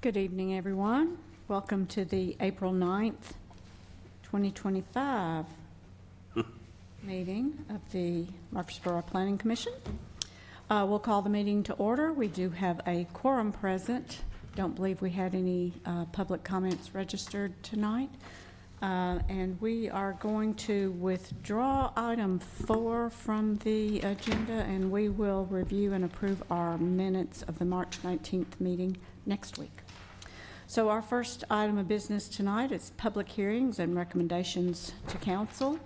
Good evening, everyone. Welcome to the April 9th, 2025 meeting of the Murfreesboro Planning Commission. We'll call the meeting to order. We do have a quorum present. Don't believe we had any public comments registered tonight. And we are going to withdraw item 4 from the agenda, and we will review and approve our minutes of the March 19th meeting next week. So our first item of business tonight is public hearings and recommendations to council.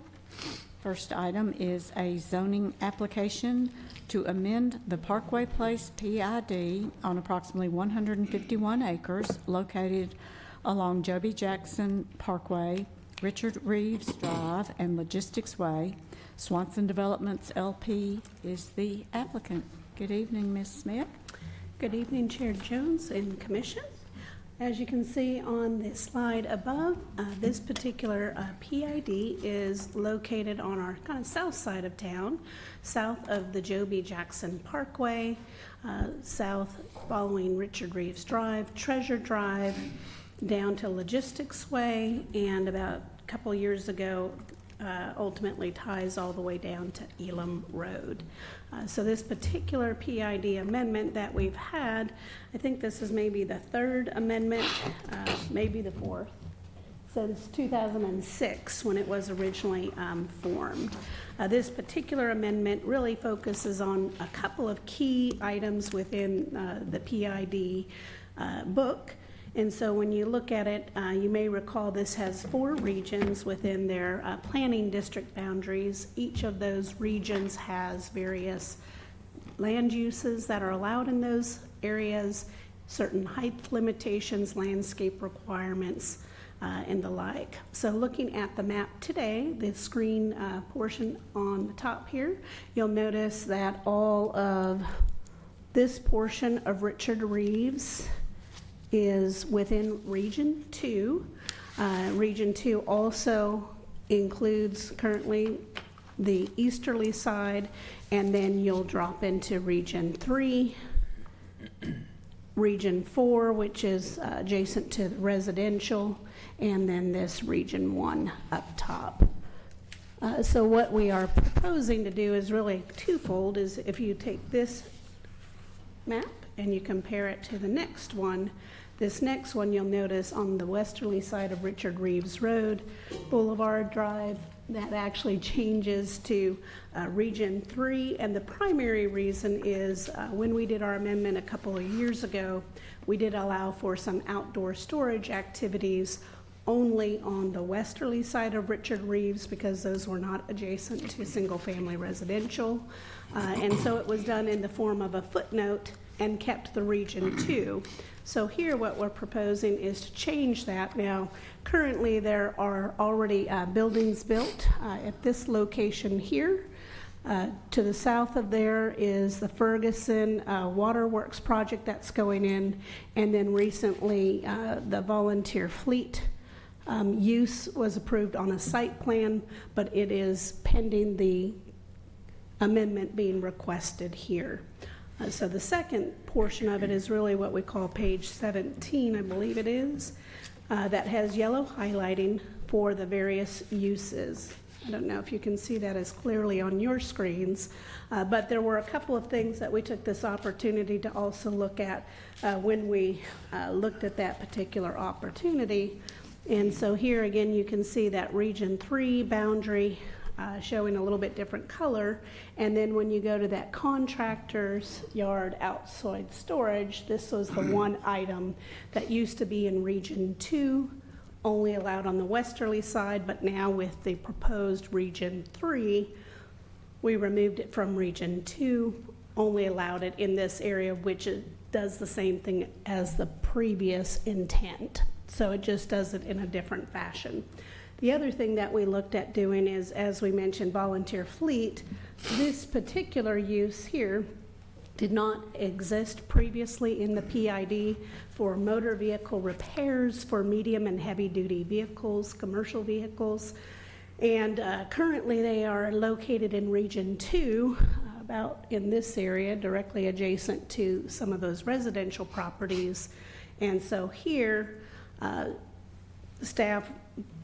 First item is a zoning application to amend the Parkway Place PID on approximately 151 acres located along Joby Jackson Parkway, Richard Reeves Drive, and Logistics Way. Swanson Developments LP is the applicant. Good evening, Ms. Smith. Good evening, Chair Jones and Commission. As you can see on the slide above, this particular PID is located on our kind of south side of town, south of the Joby Jackson Parkway, south following Richard Reeves Drive, Treasure Drive, down to Logistics Way, and about a couple years ago, ultimately ties all the way down to Elam Road. So this particular PID amendment that we've had, I think this is maybe the third amendment, maybe the fourth, since 2006 when it was originally formed. This particular amendment really focuses on a couple of key items within the PID book. And so when you look at it, you may recall this has 4 regions within their planning district boundaries. Each of those regions has various land uses that are allowed in those areas, certain height limitations, landscape requirements, and the like. So looking at the map today, the screen portion on the top here, you'll notice that all of this portion of Richard Reeves is within Region 2. Region 2 also includes currently the easterly side, and then you'll drop into Region 3, Region 4, which is adjacent to the residential, and then this Region 1 up top. So what we are proposing to do is really twofold. Is if you take this map and you compare it to the next one, this next one you'll notice on the westerly side of Richard Reeves Road, Boulevard Drive, that actually changes to Region 3. And the primary reason is when we did our amendment a couple of years ago, we did allow for some outdoor storage activities only on the westerly side of Richard Reeves because those were not adjacent to single-family residential. And so it was done in the form of a footnote and kept the Region 2. So here what we're proposing is to change that. Now, currently there are already buildings built at this location here. To the south of there is the Ferguson Waterworks project that's going in, and then recently the volunteer fleet use was approved on a site plan, but it is pending the amendment being requested here. So the second portion of it is really what we call page 17, I believe it is, that has yellow highlighting for the various uses. I don't know if you can see that as clearly on your screens, but there were a couple of things that we took this opportunity to also look at when we looked at that particular opportunity. And so here again you can see that Region 3 boundary showing a little bit different color, and then when you go to that contractor's yard outside storage, this was the one item that used to be in Region 2, only allowed on the westerly side, but now with the proposed Region 3, we removed it from Region 2, only allowed it in this area, which it does the same thing as the previous intent. So it just does it in a different fashion. The other thing that we looked at doing is, as we mentioned, volunteer fleet. This particular use here did not exist previously in the PID for motor vehicle repairs for medium and heavy duty vehicles, commercial vehicles. And currently they are located in Region 2, about in this area, directly adjacent to some of those residential properties. And so here, staff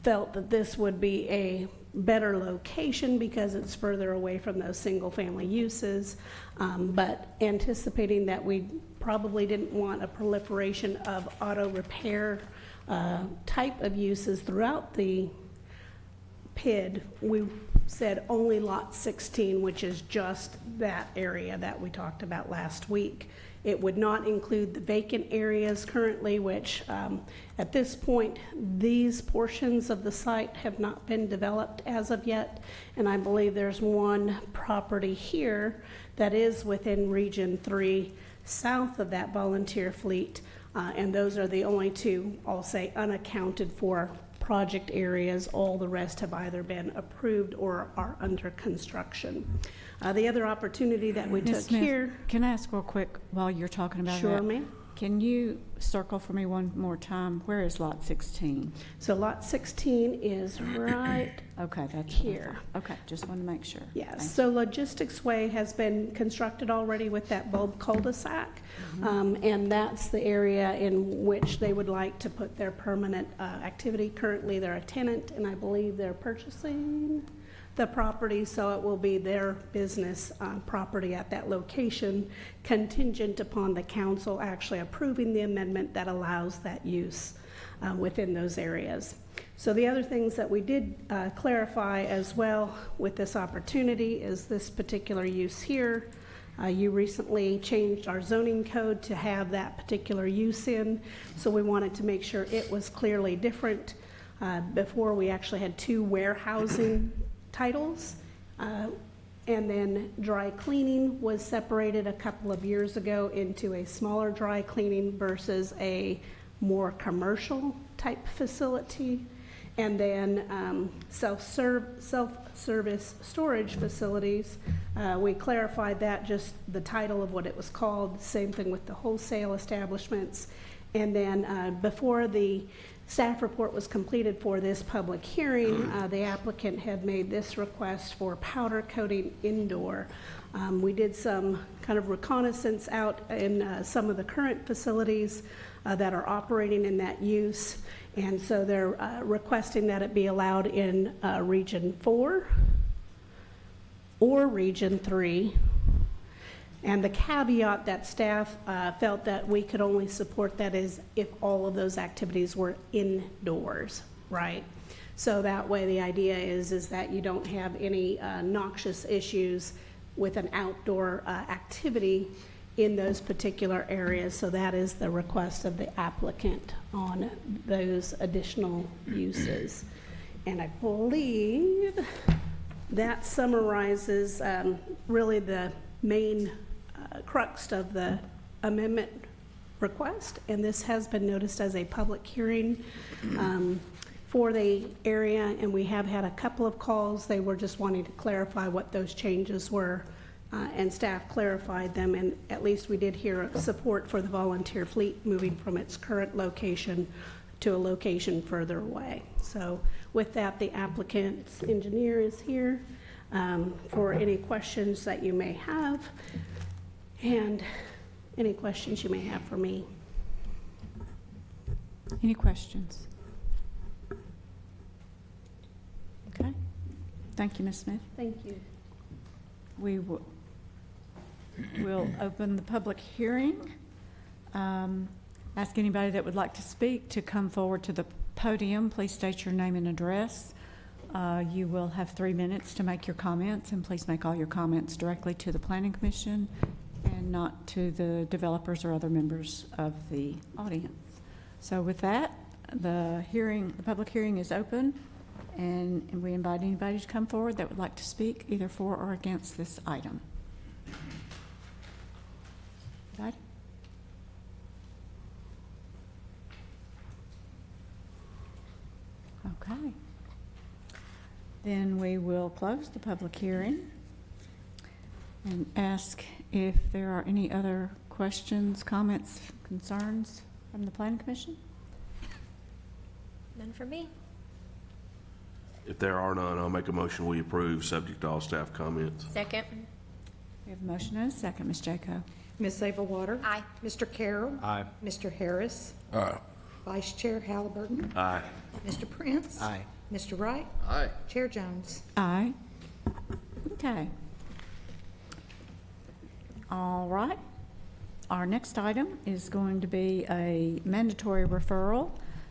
felt that this would be a better location because it's further away from those single-family uses, but anticipating that we probably didn't want a proliferation of auto repair type of uses throughout the PID, we said only lot 16, which is just that area that we talked about last week. It would not include the vacant areas currently, which at this point, these portions of the site have not been developed as of yet. And I believe there's one property here that is within Region 3 south of that volunteer fleet. And those are the only two, I'll say, unaccounted for project areas. All the rest have either been approved or are under construction. The other opportunity that we Ms. took Smith, here. can I ask real quick while you're talking about that? Sure, ma'am. Can you circle for me one more time? Where is lot 16? So lot 16 is right Okay, that's what I here. thought. Okay, just wanted to make sure. Yes, Thank so Logistics Way has been constructed already with that bulb cul-de-sac, and that's the area in which they would like to put their permanent activity. Currently, they're a tenant, and I believe they're purchasing the property, so it will be their business property at that location, contingent upon the council actually approving the amendment that allows that use within those areas. So the other things that we did clarify as well with this opportunity is this particular use here. You recently changed our zoning code to have that particular use in, so we wanted to make sure it was clearly different. Before, we actually had two warehousing titles, and then dry cleaning was separated a couple of years ago into a smaller dry cleaning versus a more commercial type facility. And then self-service storage facilities, we clarified that, just the title of what it was called. Same thing with the wholesale establishments. And then before the staff report was completed for this public hearing, the applicant had made this request for powder coating indoor. We did some kind of reconnaissance out in some of the current facilities that are operating in that use, and so they're requesting that it be allowed in Region 4 or Region 3. And the caveat that staff felt that we could only support that is if all of those activities were indoors, right? So that way the idea is that you don't have any noxious issues with an outdoor activity in those particular areas. So that is the request of the applicant on those additional uses. And I believe that summarizes really the main crux of the amendment request, and this has been noticed as a public hearing for the area, and we have had a couple of calls. They were just wanting to clarify what those changes were, and staff clarified them, and at least we did hear support for the volunteer fleet moving from its current location to a location further away. So with that, the applicant's engineer is here for any questions that you may have, and any questions you may have for me. Any questions? Okay. Thank you, Ms. Smith. Thank you. We will open the public hearing. Ask anybody that would like to speak to come forward to the podium. Please state your name and address. You will have 3 minutes to make your comments, and please make all your comments directly to the Planning Commission and not to the developers or other members of the audience. So with that, the public hearing is open, and we invite anybody to come forward that would like to speak either for or against this item. Anybody? Okay. Then we will close the public hearing and ask if there are any other questions, comments, concerns from the Planning Commission? None for me. If there are none, I'll make a motion we approve, subject to all staff comments. Second. We have a motion and a second. Ms. Jaco? Ms. Savelwater. Aye. Mr. Carroll. Aye. Mr. Harris. Aye. Vice Chair Halliburton. Aye. Mr. Prince. Aye. Mr. Wright. Aye. Chair Jones. Aye. Okay. All right. Our next item is going to be a mandatory referral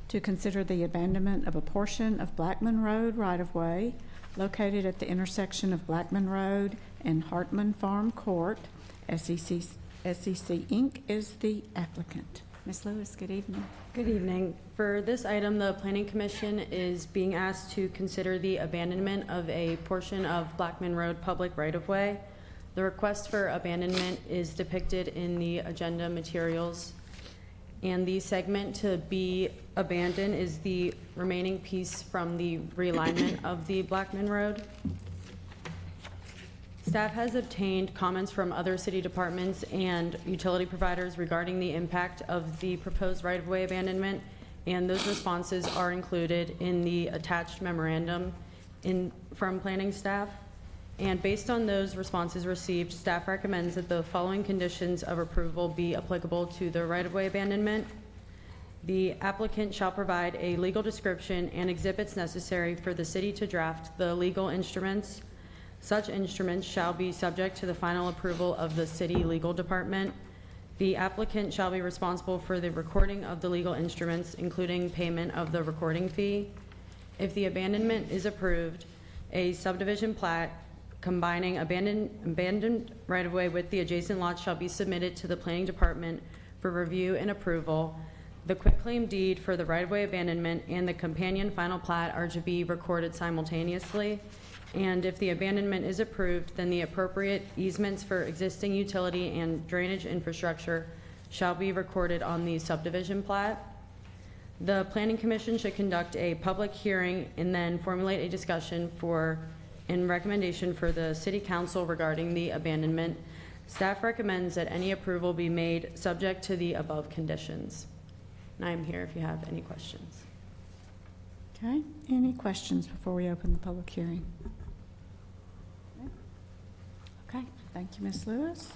to consider the abandonment of a portion of Blackman Road right-of-way located at the intersection of Blackman Road and Hartman Farm Court. SEC Inc. is the applicant. Ms. Lewis, good evening. Good evening. For this item, the Planning Commission is being asked to consider the abandonment of a portion of Blackman Road public right-of-way. The request for abandonment is depicted in the agenda materials, and the segment to be abandoned is the remaining piece from the realignment of the Blackman Road. Staff has obtained comments from other city departments and utility providers regarding the impact of the proposed right-of-way abandonment, and those responses are included in the attached memorandum from planning staff. And based on those responses received, staff recommends that the following conditions of approval be applicable to the right-of-way abandonment. The applicant shall provide a legal description and exhibits necessary for the city to draft the legal instruments. Such instruments shall be subject to the final approval of the city legal department. The applicant shall be responsible for the recording of the legal instruments, including payment of the recording fee. If the abandonment is approved, a subdivision plat combining abandoned right-of-way with the adjacent lots shall be submitted to the planning department for review and approval. The quitclaim deed for the right-of-way abandonment and the companion final plat are to be recorded simultaneously. And if the abandonment is approved, then the appropriate easements for existing utility and drainage infrastructure shall be recorded on the subdivision plat. The Planning Commission should conduct a public hearing and then formulate a discussion and recommendation for the City Council regarding the abandonment. Staff recommends that any approval be made subject to the above conditions. And I am here if you have any questions. Okay, any questions before we open the public hearing? Okay, thank you, Ms. Lewis.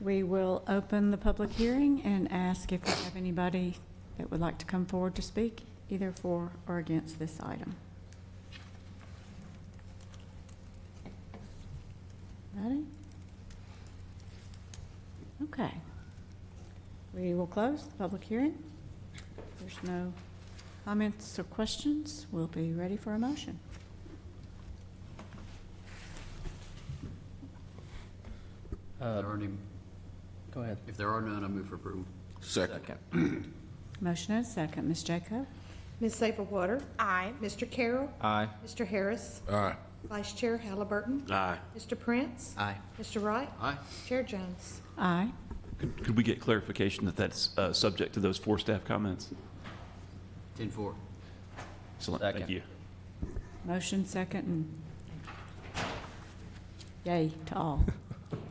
We will open the public hearing and ask if we have anybody that would like to come forward to speak, either for or against this item. Ready? Okay. We will close the public hearing. If there's no comments or questions, we'll be ready for a motion. Go ahead. If there are none, I move for approval. Second. Motion and a second. Ms. Jacob? Ms. Savelwater. Aye. Mr. Carroll. Aye. Mr. Harris. Aye. Vice Chair Halliburton. Aye. Mr. Prince. Aye. Mr. Wright. Aye. Chair Jones. Aye. Could we get clarification that that's subject to those 4 staff comments? 10-4. Excellent, Second. thank you. Motion second and yay to all.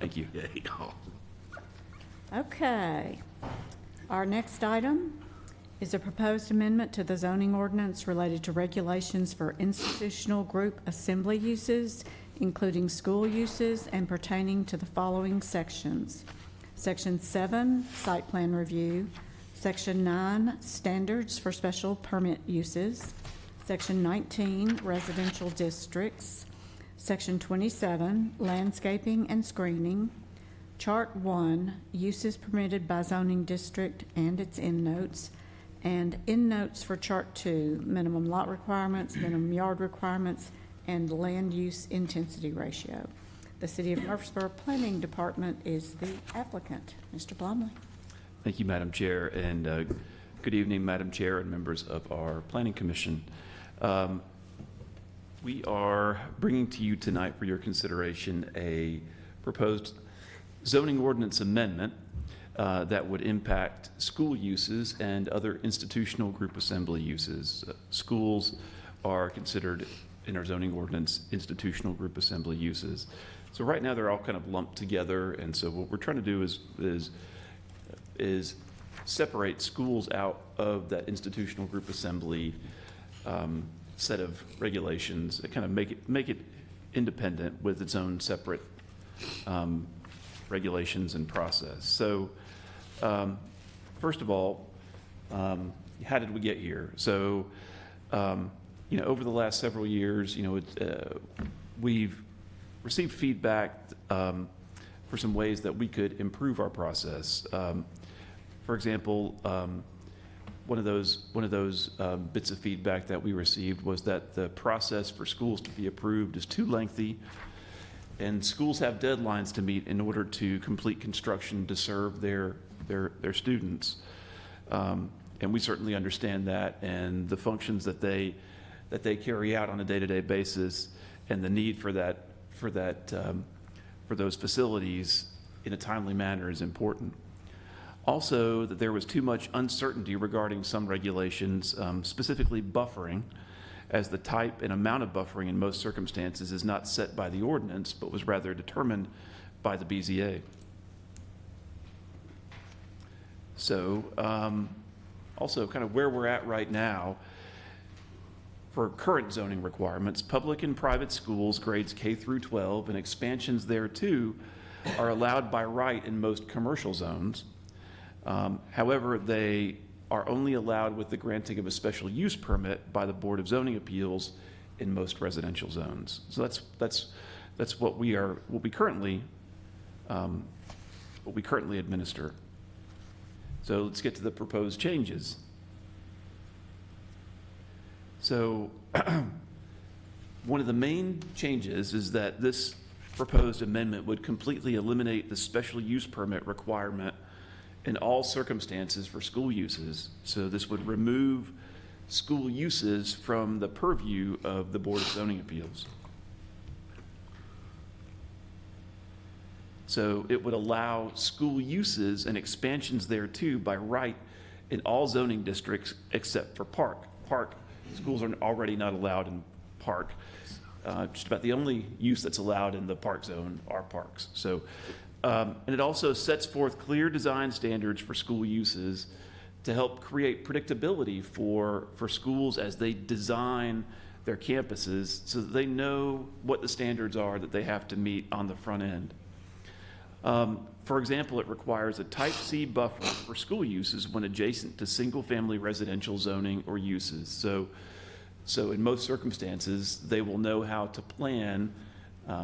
Thank you. Yay. Oh. Okay. Our next item is a proposed amendment to the zoning ordinance related to regulations for institutional group assembly uses, including school uses and pertaining to the following sections. Section 7, site plan review. Section 9, standards for special permit uses. Section 19, residential districts. Section 27, landscaping and screening. Chart 1, uses permitted by zoning district and its endnotes. And endnotes for Chart 2, minimum lot requirements, minimum yard requirements, and land use intensity ratio. The City of Murfreesboro Planning Department is the applicant. Mr. Blumley. Thank you, Madam Chair, and good evening, Madam Chair and members of our Planning Commission. We are bringing to you tonight for your consideration a proposed zoning ordinance amendment that would impact school uses and other institutional group assembly uses. Schools are considered in our zoning ordinance institutional group assembly uses. So right now they're all kind of lumped together, and so what we're trying to do is separate schools out of that institutional group assembly set of regulations, and kind of make it independent with its own separate regulations and process. So, first of all, how did we get here? So, over the last several years, we've received feedback for some ways that we could improve our process. For example, one of those bits of feedback that we received was that the process for schools to be approved is too lengthy, and schools have deadlines to meet in order to complete construction to serve their students. And we certainly understand that, and the functions that they carry out on a day-to-day basis, and the need for those facilities in a timely manner is important. Also, that there was too much uncertainty regarding some regulations, specifically buffering, as the type and amount of buffering in most circumstances is not set by the ordinance, but was rather determined by the BZA. So, also kind of where we're at right now, for current zoning requirements, public and private schools, grades K through 12, and expansions thereto are allowed by right in most commercial zones. However, they are only allowed with the granting of a special use permit by the Board of Zoning Appeals in most residential zones. So that's what we currently administer. So let's get to the proposed changes. So one of the main changes is that this proposed amendment would completely eliminate the special use permit requirement in all circumstances for school uses. So this would remove school uses from the purview of the Board of Zoning Appeals. So it would allow school uses and expansions thereto by right in all zoning districts except for park. Schools are already not allowed in park. Just about the only use that's allowed in the park zone are parks. So, and it also sets forth clear design standards for school uses to help create predictability for schools as they design their campuses so that they know what the standards are that they have to meet on the front end. For example, it requires a type C buffer for school uses when adjacent to single-family residential zoning or uses. So in most circumstances, they will know how to plan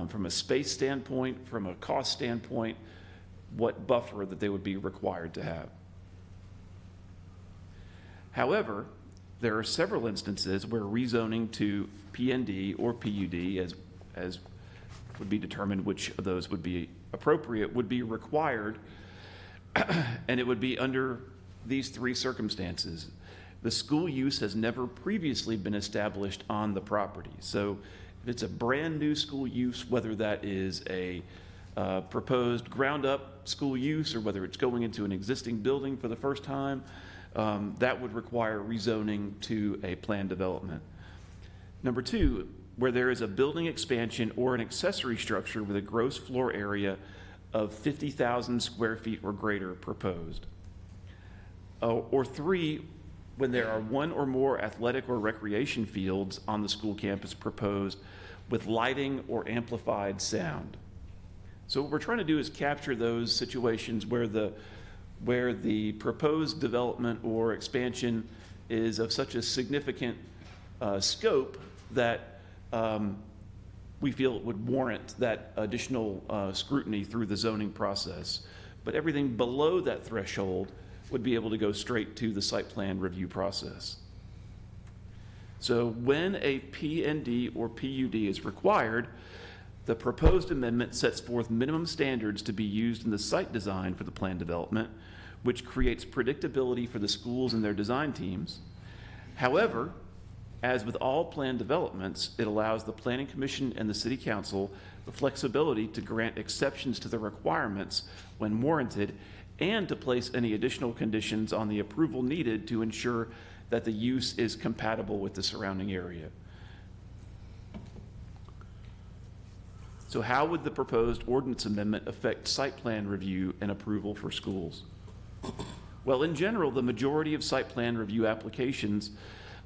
from a space standpoint, from a cost standpoint, what buffer that they would be required to have. However, there are several instances where rezoning to PND or PUD, as would be determined which of those would be appropriate, would be required, and it would be under these three circumstances. The school use has never previously been established on the property. So if it's a brand new school use, whether that is a proposed ground up school use or whether it's going into an existing building for the first time, that would require rezoning to a planned development. Number two, where there is a building expansion or an accessory structure with a gross floor area of 50,000 square feet or greater proposed. Or three, when there are one or more athletic or recreation fields on the school campus proposed with lighting or amplified sound. So what we're trying to do is capture those situations where the proposed development or expansion is of such a significant scope that we feel it would warrant that additional scrutiny through the zoning process. But everything below that threshold would be able to go straight to the site plan review process. So when a PND or PUD is required, the proposed amendment sets forth minimum standards to be used in the site design for the plan development, which creates predictability for the schools and their design teams. However, as with all plan developments, it allows the Planning Commission and the City Council the flexibility to grant exceptions to the requirements when warranted and to place any additional conditions on the approval needed to ensure that the use is compatible with the surrounding area. So how would the proposed ordinance amendment affect site plan review and approval for schools? Well, in general, the majority of site plan review applications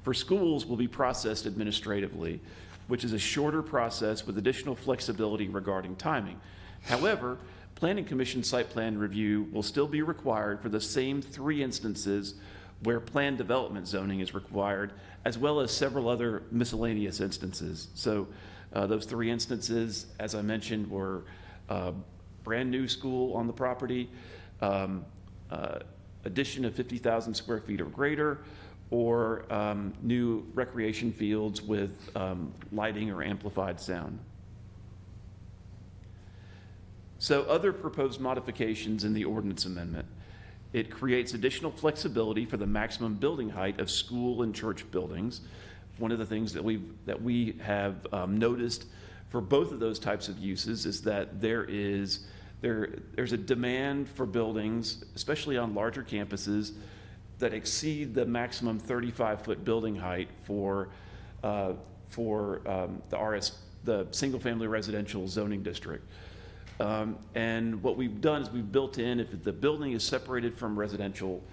for schools will be processed administratively, which is a shorter process with additional flexibility regarding timing. However, Planning Commission site plan review will still be required for the same 3 instances where planned development zoning is required, as well as several other miscellaneous instances. So those 3 instances, as I mentioned, were brand new school on the property, addition of 50,000 square feet or greater, or new recreation fields with lighting or amplified sound. So other proposed modifications in the ordinance amendment. It creates additional flexibility for the maximum building height of school and church buildings. One of the things that we have noticed for both of those types of uses is that there's a demand for buildings, especially on larger campuses, that exceed the maximum 35-foot building height for the single-family residential zoning district. And what we've done is we've built in, if the building is separated from residential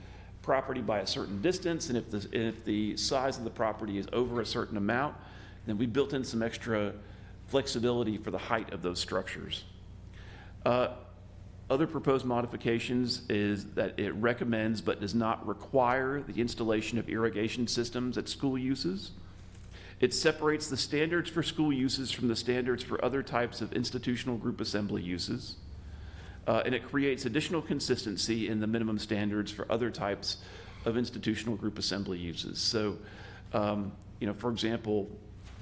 property by a certain distance, and if the size of the property is over a certain amount, then we built in some extra flexibility for the height of those structures. Other proposed modifications is that it recommends but does not require the installation of irrigation systems at school uses. It separates the standards for school uses from the standards for other types of institutional group assembly uses. And it creates additional consistency in the minimum standards for other types of institutional group assembly uses. So, for example,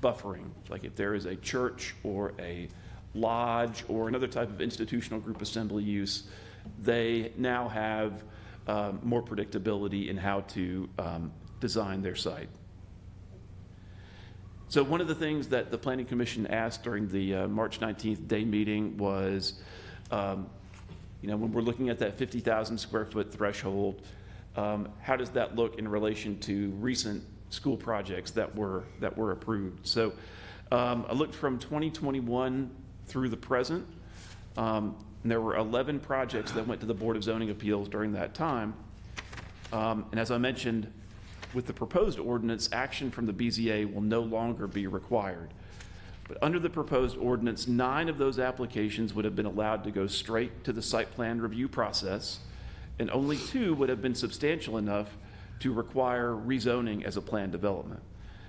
buffering, like if there is a church or a lodge or another type of institutional group assembly use, they now have more predictability in how to design their site. So one of the things that the Planning Commission asked during the March 19th day meeting was, when we're looking at that 50,000 square foot threshold, how does that look in relation to recent school projects that were approved? So I looked from 2021 through the present, and there were 11 projects that went to the Board of Zoning Appeals during that time. And as I mentioned, with the proposed ordinance, action from the BZA will no longer be required. But under the proposed ordinance, 9 of those applications would have been allowed to go straight to the site plan review process, and only 2 would have been substantial enough to require rezoning as a planned development.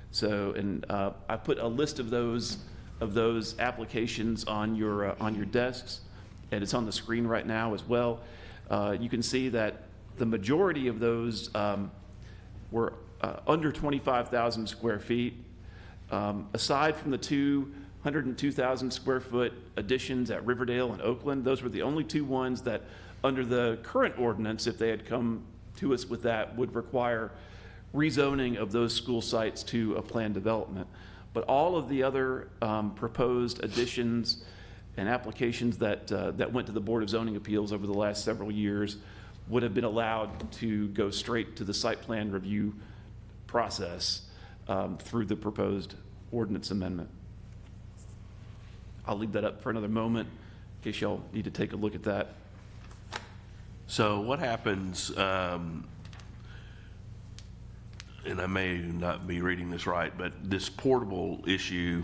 So, and I put a list of those applications on your desks, and it's on the screen right now as well. You can see that the majority of those were under 25,000 square feet. Aside from the 102,000 square foot additions at Riverdale and Oakland, those were the only 2 ones that, under the current ordinance, if they had come to us with that, would require rezoning of those school sites to a planned development. But all of the other proposed additions and applications that went to the Board of Zoning Appeals over the last several years would have been allowed to go straight to the site plan review process through the proposed ordinance amendment. I'll leave that up for another moment in case y'all need to take a look at that. So what happens, and I may not be reading this right, but this portable issue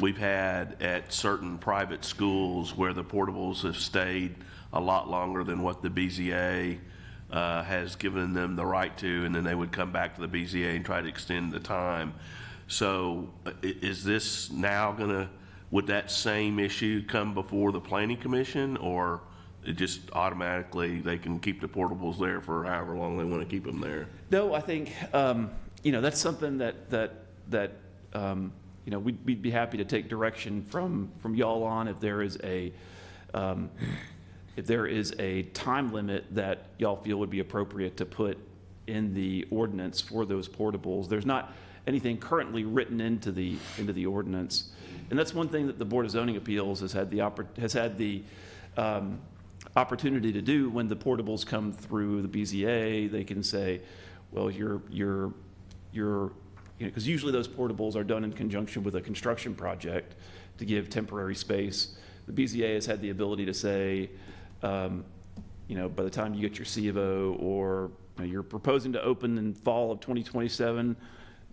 we've had at certain private schools where the portables have stayed a lot longer than what the BZA has given them the right to, and then they would come back to the BZA and try to extend the time. So is this now would that same issue come before the Planning Commission, or it just automatically they can keep the portables there for however long they want to keep them there? No, I think, that's something that we'd be happy to take direction from y'all on if there is a time limit that y'all feel would be appropriate to put in the ordinance for those portables. There's not anything currently written into the ordinance, and that's one thing that the Board of Zoning Appeals has had the opportunity to do when the portables come through the BZA. They can say, well, because usually those portables are done in conjunction with a construction project to give temporary space. The BZA has had the ability to say, by the time you get your C of O, or you're proposing to open in fall of 2027,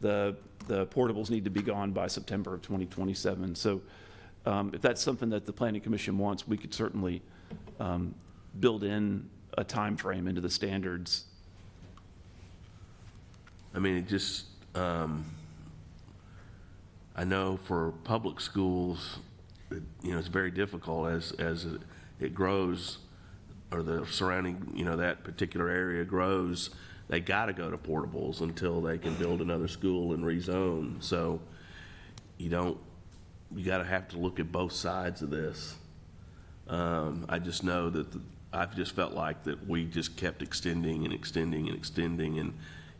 the portables need to be gone by September of 2027. So if that's something that the Planning Commission wants, we could certainly build in a time frame into the standards. I mean, it just, I know for public schools, it's very difficult as it grows, or the surrounding, that particular area grows, they got to go to portables until they can build another school and rezone. So you got to have to look at both sides of this. I just know that I've just felt like that we just kept extending and extending and extending, and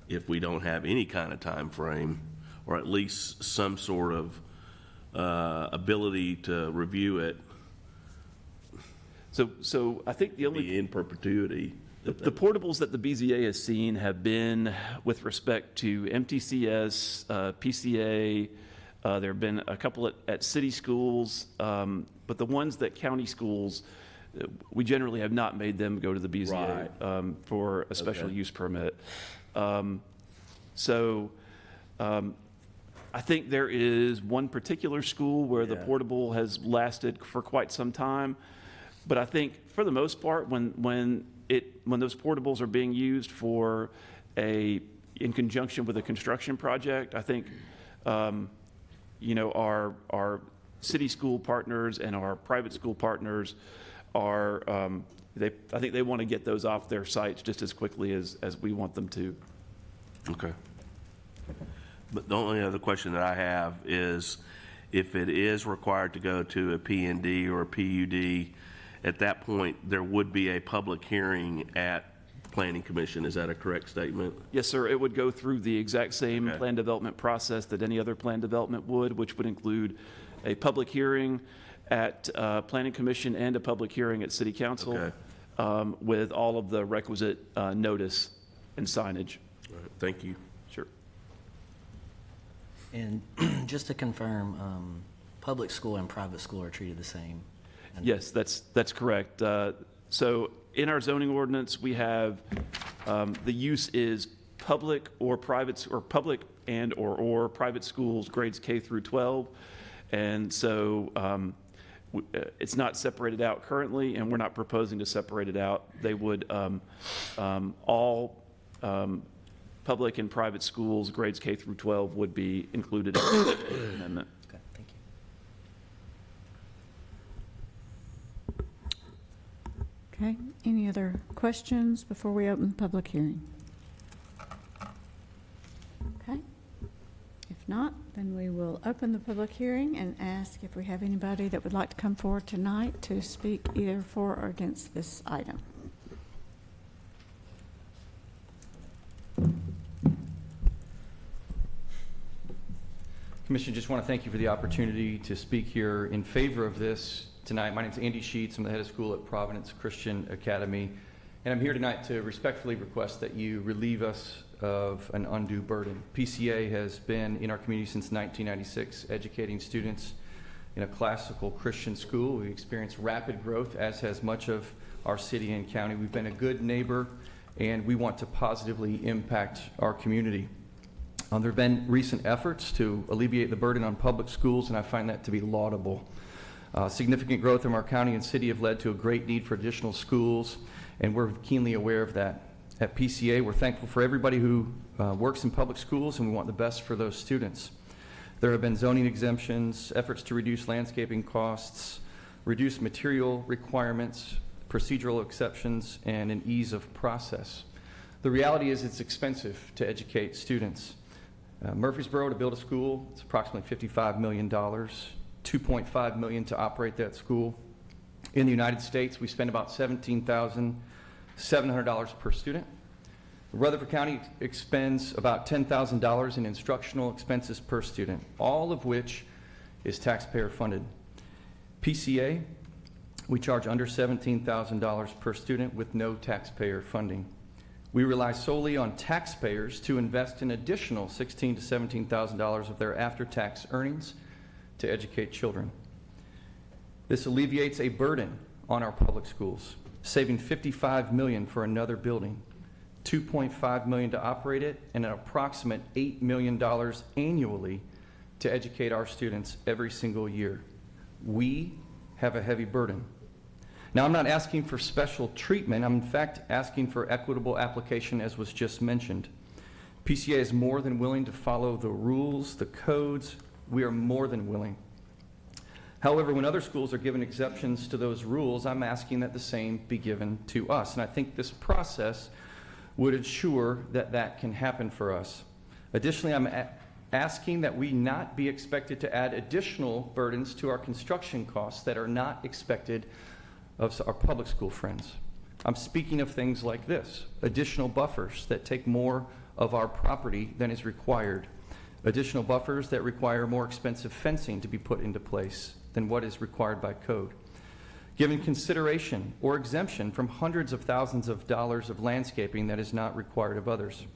if we don't have any kind of time frame, or at least some sort of ability to review it, So I think the only be in perpetuity. The portables that the BZA has seen have been with respect to MTCS, PCA. There have been a couple at city schools, but the ones that county schools, we generally have not made them go to the BZA for a special use permit. I think there is one particular school where the portable has lasted for quite some time. But I think for the most part, when those portables are being used in conjunction with a construction project, I think, our city school partners and our private school partners I think they want to get those off their sites just as quickly as we want them to. Okay. But the only other question that I have is, if it is required to go to a P&D or a PUD, at that point, there would be a public hearing at Planning Commission. Is that a correct statement? Yes, sir. It would go through the exact same plan development process that any other plan development would, which would include a public hearing at Planning Commission and a public hearing at City Council, with all of the requisite notice and signage. All right, thank you. Sure. And just to confirm, public school and private school are treated the same? Yes, that's correct. So in our zoning ordinance, we have the use is public or private, or public and or private schools, grades K through 12. And so it's not separated out currently, and we're not proposing to separate it out. They would, all public and private schools, grades K through 12, would be included in the amendment. Okay, thank you. Okay, any other questions before we open the public hearing? Okay, if not, then we will open the public hearing and ask if we have anybody that would like to come forward tonight to speak either for or against this item. Commission, just want to thank you for the opportunity to speak here in favor of this tonight. My name is Andy Sheets. I'm the head of school at Providence Christian Academy, and I'm here tonight to respectfully request that you relieve us of an undue burden. PCA has been in our community since 1996, educating students in a classical Christian school. We've experienced rapid growth, as has much of our city and county. We've been a good neighbor, and we want to positively impact our community. There have been recent efforts to alleviate the burden on public schools, and I find that to be laudable. Significant growth in our county and city have led to a great need for additional schools, and we're keenly aware of that. At PCA, we're thankful for everybody who works in public schools, and we want the best for those students. There have been zoning exemptions, efforts to reduce landscaping costs, reduce material requirements, procedural exceptions, and an ease of process. The reality is it's expensive to educate students. Murfreesboro, to build a school, it's approximately $55 million, $2.5 million to operate that school. In the United States, we spend about $17,700 per student. Rutherford County expends about $10,000 in instructional expenses per student, all of which is taxpayer funded. PCA, we charge under $17,000 per student with no taxpayer funding. We rely solely on taxpayers to invest an additional $16,000 to $17,000 of their after-tax earnings to educate children. This alleviates a burden on our public schools, saving $55 million for another building, $2.5 million to operate it, and an approximate $8 million annually to educate our students every single year. We have a heavy burden. Now, I'm not asking for special treatment. I'm in fact asking for equitable application, as was just mentioned. PCA is more than willing to follow the rules, the codes. We are more than willing. However, when other schools are given exceptions to those rules, I'm asking that the same be given to us. And I think this process would ensure that that can happen for us. Additionally, I'm asking that we not be expected to add additional burdens to our construction costs that are not expected of our public school friends. I'm speaking of things like this: additional buffers that take more of our property than is required, additional buffers that require more expensive fencing to be put into place than what is required by code, given consideration or exemption from hundreds of thousands of dollars of landscaping that is not required of others,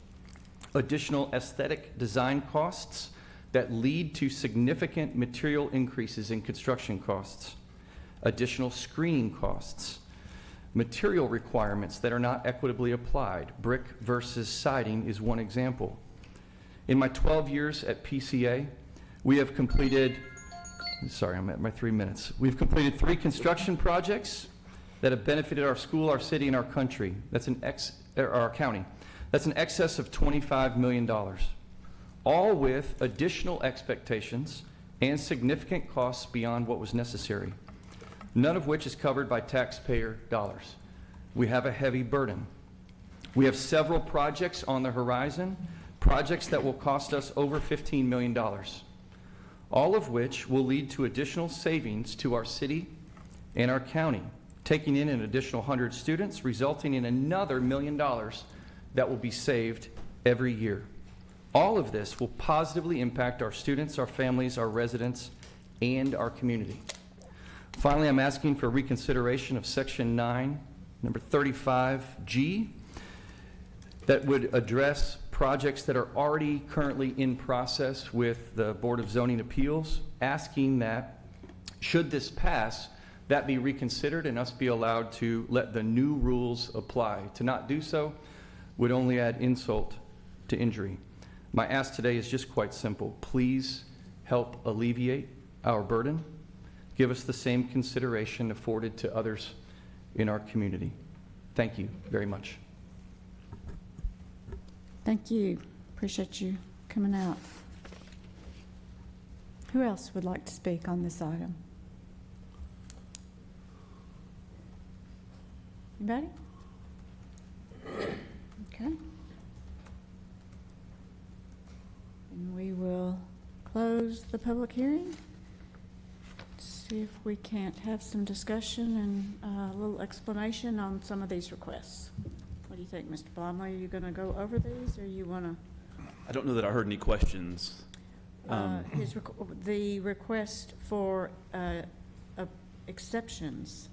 additional aesthetic design costs that lead to significant material increases in construction costs, additional screening costs, material requirements that are not equitably applied. Brick versus siding is one example. In my 12 years at PCA, we have completed, sorry, I'm at my 3 minutes. We've completed 3 construction projects that have benefited our school, our city, and our country. That's our county. That's an excess of $25 million, all with additional expectations and significant costs beyond what was necessary, none of which is covered by taxpayer dollars. We have a heavy burden. We have several projects on the horizon, projects that will cost us over $15 million, all of which will lead to additional savings to our city and our county, taking in an additional 100 students, resulting in another $1 million that will be saved every year. All of this will positively impact our students, our families, our residents, and our community. Finally, I'm asking for reconsideration of Section 9, number 35G, that would address projects that are already currently in process with the Board of Zoning Appeals, asking that, should this pass, that be reconsidered and us be allowed to let the new rules apply. To not do so would only add insult to injury. My ask today is just quite simple. Please help alleviate our burden. Give us the same consideration afforded to others in our community. Thank you very much. Thank you. Appreciate you coming out. Who else would like to speak on this item? Anybody? Okay. And we will close the public hearing. See if we can't have some discussion and a little explanation on some of these requests. What do you think, Mr. Blomley? Are you going to go over these, or you want to? I don't know that I heard any questions. The request for exceptions,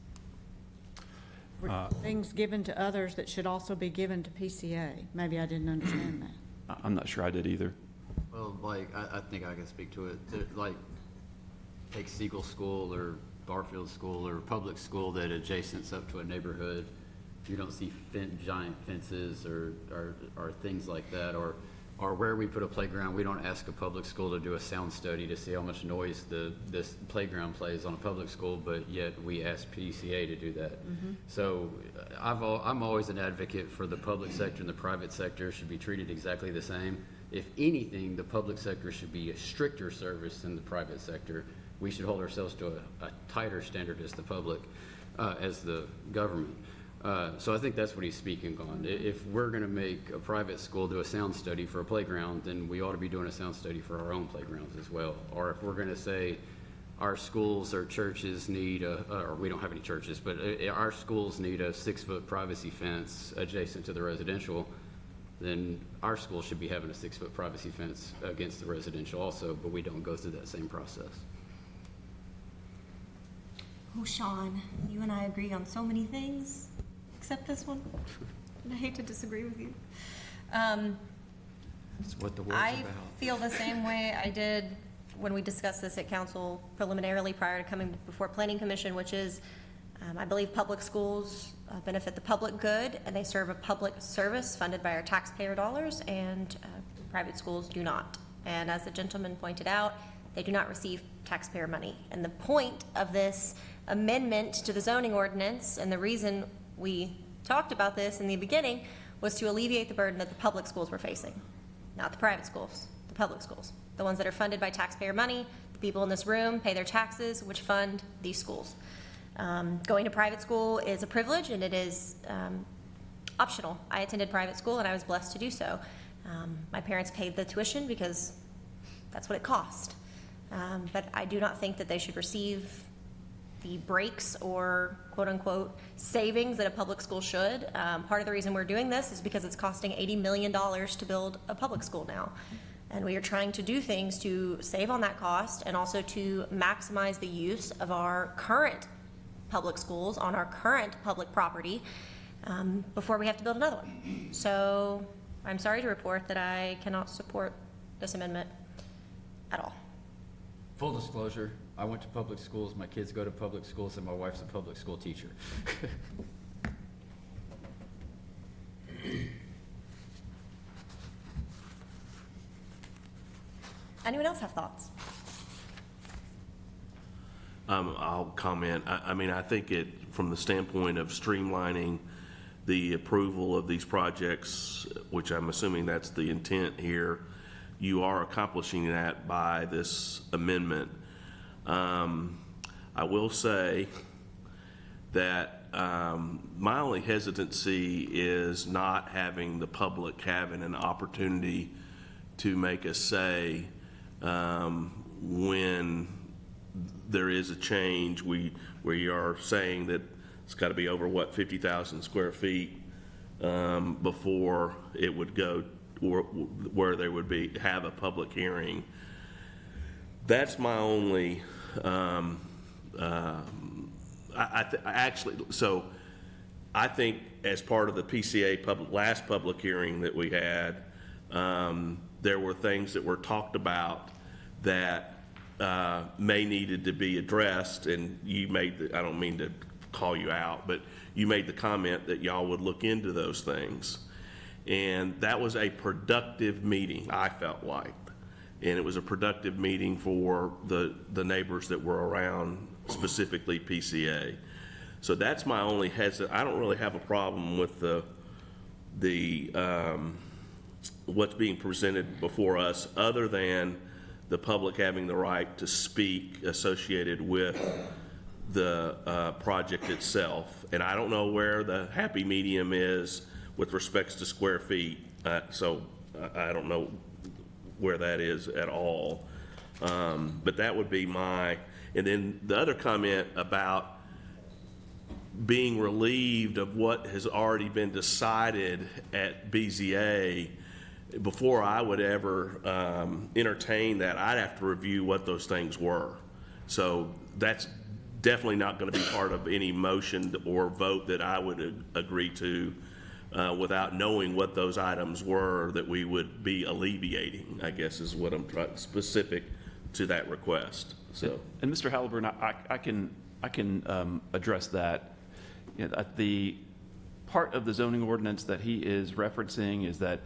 things given to others that should also be given to PCA. Maybe I didn't understand that. I'm not sure I did either. Well, like, I think I can speak to it. Like, take Siegel School or Barfield School or public school that adjacents up to a neighborhood. You don't see giant fences or things like that, or where we put a playground, we don't ask a public school to do a sound study to see how much noise this playground plays on a public school, but yet we ask PCA to do that. Mm-hmm. So I'm always an advocate for the public sector and the private sector should be treated exactly the same. If anything, the public sector should be a stricter service than the private sector. We should hold ourselves to a tighter standard as the public, as the government. So I think that's what he's speaking on. If we're going to make a private school do a sound study for a playground, then we ought to be doing a sound study for our own playgrounds as well. Or if we're going to say our schools or churches need or we don't have any churches, but our schools need a 6-foot privacy fence adjacent to the residential, then our school should be having a 6-foot privacy fence against the residential also, but we don't go through that same process. Oh, Sean, you and I agree on so many things, except this one. And I hate to disagree with you. That's what the word's I about. feel the same way I did when we discussed this at council preliminarily prior to coming before Planning Commission, which is, I believe public schools benefit the public good, and they serve a public service funded by our taxpayer dollars, and private schools do not. And as the gentleman pointed out, They do not receive taxpayer money. And the point of this amendment to the zoning ordinance, and the reason we talked about this in the beginning, was to alleviate the burden that the public schools were facing. Not the private schools, the public schools. The ones that are funded by taxpayer money. The people in this room pay their taxes, which fund these schools. Going to private school is a privilege, and it is optional. I attended private school, and I was blessed to do so. My parents paid the tuition because that's what it cost. But I do not think that they should receive the breaks or quote-unquote savings that a public school should. Part of the reason we're doing this is because it's costing $80 million to build a public school now. And we are trying to do things to save on that cost and also to maximize the use of our current public schools on our current public property before we have to build another one. So I'm sorry to report that I cannot support this amendment at all. Full disclosure, I went to public schools, my kids go to public schools, and my wife's a public school teacher. Anyone else have thoughts? I'll comment. I mean, I think from the standpoint of streamlining the approval of these projects, which I'm assuming that's the intent here, you are accomplishing that by this amendment. I will say that my only hesitancy is not having the public having an opportunity to make a say when there is a change. We are saying that it's got to be over, 50,000 square feet before it would go where there would have a public hearing. That's my only, I think as part of the PCA last public hearing that we had, there were things that were talked about that may needed to be addressed, and you made I don't mean to call you out, but you made the comment that y'all would look into those things. And that was a productive meeting, I felt like. And it was a productive meeting for the neighbors that were around, specifically PCA. So that's my only hesitation. I don't really have a problem with the what's being presented before us, other than the public having the right to speak associated with the project itself. And I don't know where the happy medium is with respects to square feet, so I don't know where that is at all. But that would be and then the other comment about being relieved of what has already been decided at BZA. Before I would ever entertain that, I'd have to review what those things were. So that's definitely not going to be part of any motion or vote that I would agree to without knowing what those items were that we would be alleviating, I guess is what I'm trying, specific to that request. So, and Mr. Halliburton, I can address that. You know, the part of the zoning ordinance that he is referencing is that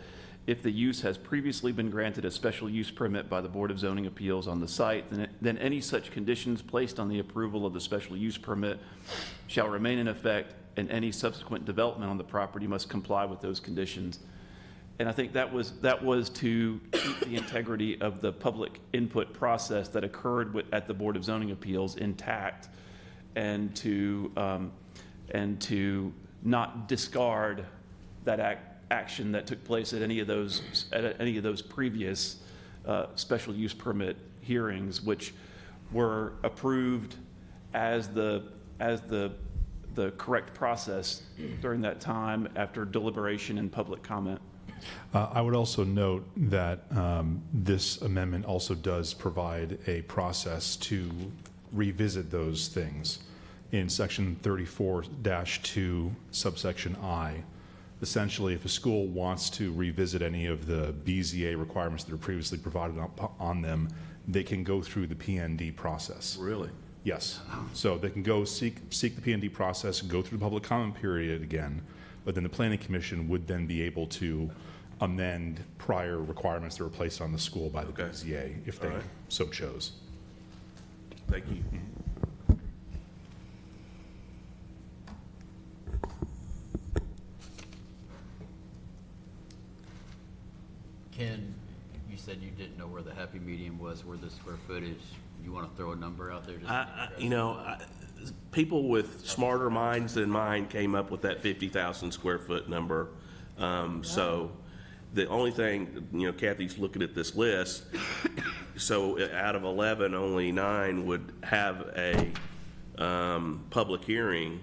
if the use has previously been granted a special use permit by the Board of Zoning Appeals on the site, then any such conditions placed on the approval of the special use permit shall remain in effect, and any subsequent development on the property must comply with those conditions. And I think that was to keep the integrity of the public input process that occurred at the Board of Zoning Appeals intact, and to not discard that action that took place at any of those previous special use permit hearings, which were approved as the correct process during that time after deliberation and public comment. I would also note that this amendment also does provide a process to revisit those things. In section 34-2, subsection I, essentially, if a school wants to revisit any of the BZA requirements that are previously provided on them, they can go through the PND process. really? Yes. So they can go seek the PND process and go through the public comment period again, but then the Planning Commission would then be able to amend prior requirements that were placed on the school by the Okay. BZA if they All right. so chose. Thank you. Ken, you said you didn't know where the happy medium was, where the square footage. You want to throw a number out there? People with smarter minds than mine came up with that 50,000 square foot number. So the only thing, Kathy's looking at this list. So out of 11, only 9 would have a public hearing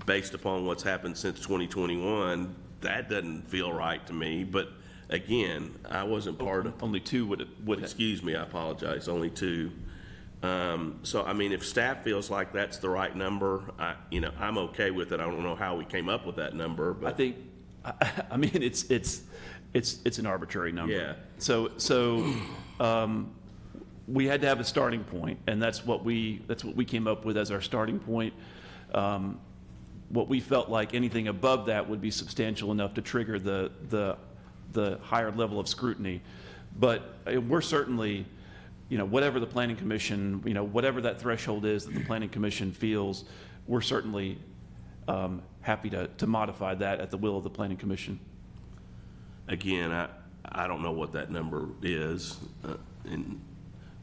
based upon what's happened since 2021. That doesn't feel right to me. But again, I wasn't part of. Only 2 would Excuse me, I apologize, only 2. So, I mean, if staff feels like that's the right number, I'm okay with it. I don't know how we came up with that number, I but think, I mean, it's an arbitrary number. Yeah. So, we had to have a starting point, and that's what we came up with as our starting point. What we felt like anything above that would be substantial enough to trigger the higher level of scrutiny. But we're certainly, whatever the planning commission, whatever that threshold is that the planning commission feels, we're certainly happy to modify that at the will of the planning commission. again, I don't know what that number is. And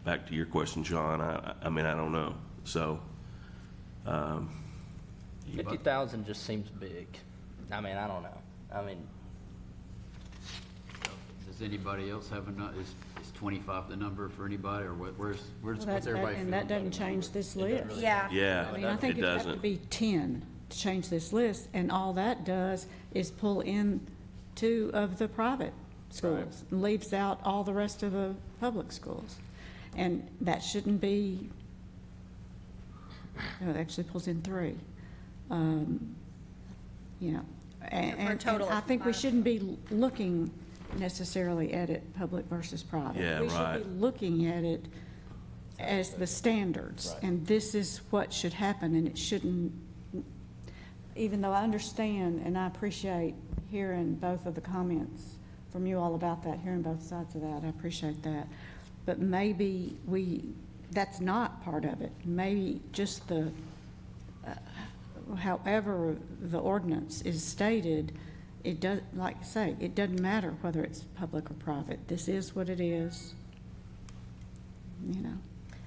back to your question, John, I mean, I don't know. So, 50,000 just seems big. I mean, I don't know. I mean, Does anybody else have is 25 the number for anybody, or where's Well, what's everybody And feeling? that doesn't change this list. Yeah. yeah, I mean, I think it it'd have to doesn't. be 10 to change this list, and all that does is pull in 2 of the private schools, and leaves out all the rest of the public schools. And that shouldn't be, no, it actually pulls in 3. You know, and a total I of think we 5. shouldn't be looking necessarily at it public versus private. Yeah, We should right. be looking at it as the standards, and this is what should happen, and it shouldn't, even though I understand and I appreciate hearing both of the comments from you all about that, hearing both sides of that, I appreciate that. But maybe that's not part of it. Maybe just however the ordinance is stated, it does, like I say, it doesn't matter whether it's public or private. This is what it is, you know.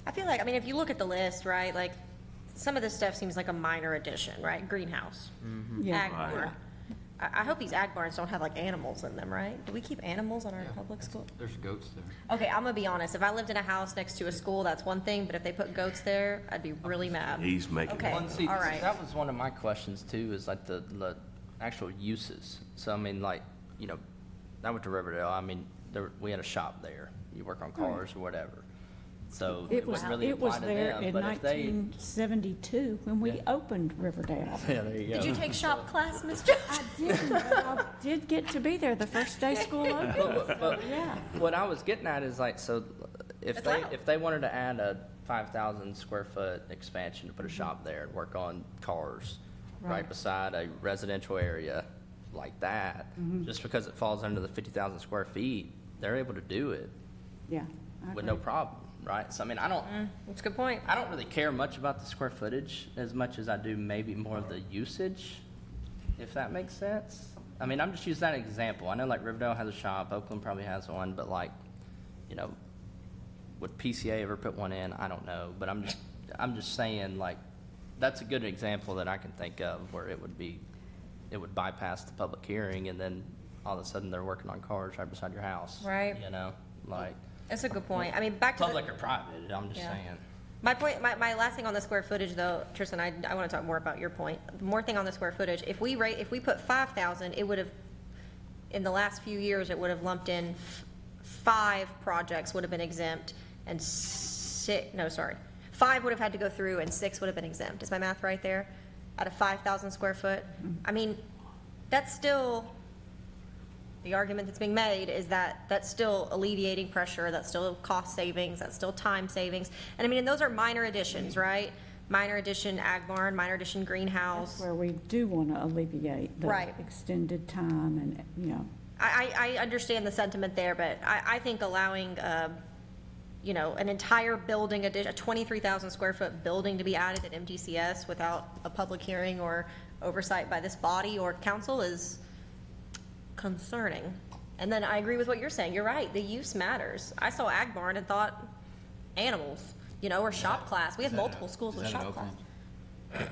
I feel like, I mean, if you look at the list, right, like, some of this stuff seems like a minor addition, right? Greenhouse, Yeah. ag barn. I hope these ag barns don't have like animals in them, right? Do we keep animals on our public school? There's goats there. Okay, I'm gonna be honest. If I lived in a house next to a school, that's one thing, but if they put goats there, I'd be really mad. He's making. Okay. Well, and see, all right. that was one of my questions too, is like the actual uses. So I mean, like, you know, I went to Riverdale, I mean, we had a shop there. You work on cars or whatever. So It was, wouldn't really it was apply to there them, in but if they. 1972 when we opened Riverdale. Yeah, there you go. Did you take shop class, Ms. Jones? I didn't, but I did get to be there the first day school opened. But Yeah. what I was getting at is like, so if It's they, loud. if they wanted to add a 5,000 square foot expansion to put a shop there and work on cars right Right. beside a residential area like that, just because it falls under the 50,000 square feet, they're able to do it Yeah. I with no agree. problem, right? So I mean, That's a good point. I don't really care much about the square footage as much as I do maybe more of the usage, if that makes sense. I mean, I'm just using that example. I know like Riverdale has a shop, Oakland probably has one, but like, you know, would PCA ever put one in? I don't know, but I'm just saying like, that's a good example that I can think of where it would bypass the public hearing and then all of a sudden they're working on cars right beside your house. Right. You know, like That's a good point. I mean, back to public or private, I'm just Yeah. saying. my point, my last thing on the square footage though, Tristan, I want to talk more about your point. More thing on the square footage. If we put 5,000, it would have, in the last few years, it would have lumped in 5 projects would have been exempt and 5 would have had to go through and 6 would have been exempt. Is my math right there? Out of 5,000 square foot? I mean, that's still, the argument that's being made is that that's still alleviating pressure, that's still cost savings, that's still time savings. And I mean, and those are minor additions, right? Minor addition ag barn, minor addition greenhouse. That's where we do want to alleviate the Right. extended time and, you know. I understand the sentiment there, but I think allowing, you know, an entire building, a 23,000 square foot building to be added at MTCS without a public hearing or oversight by this body or council is concerning. And then I agree with what you're saying. You're right, the use matters. I saw Ag Barn and thought animals, you know, or shop class. We have multiple schools with shop class.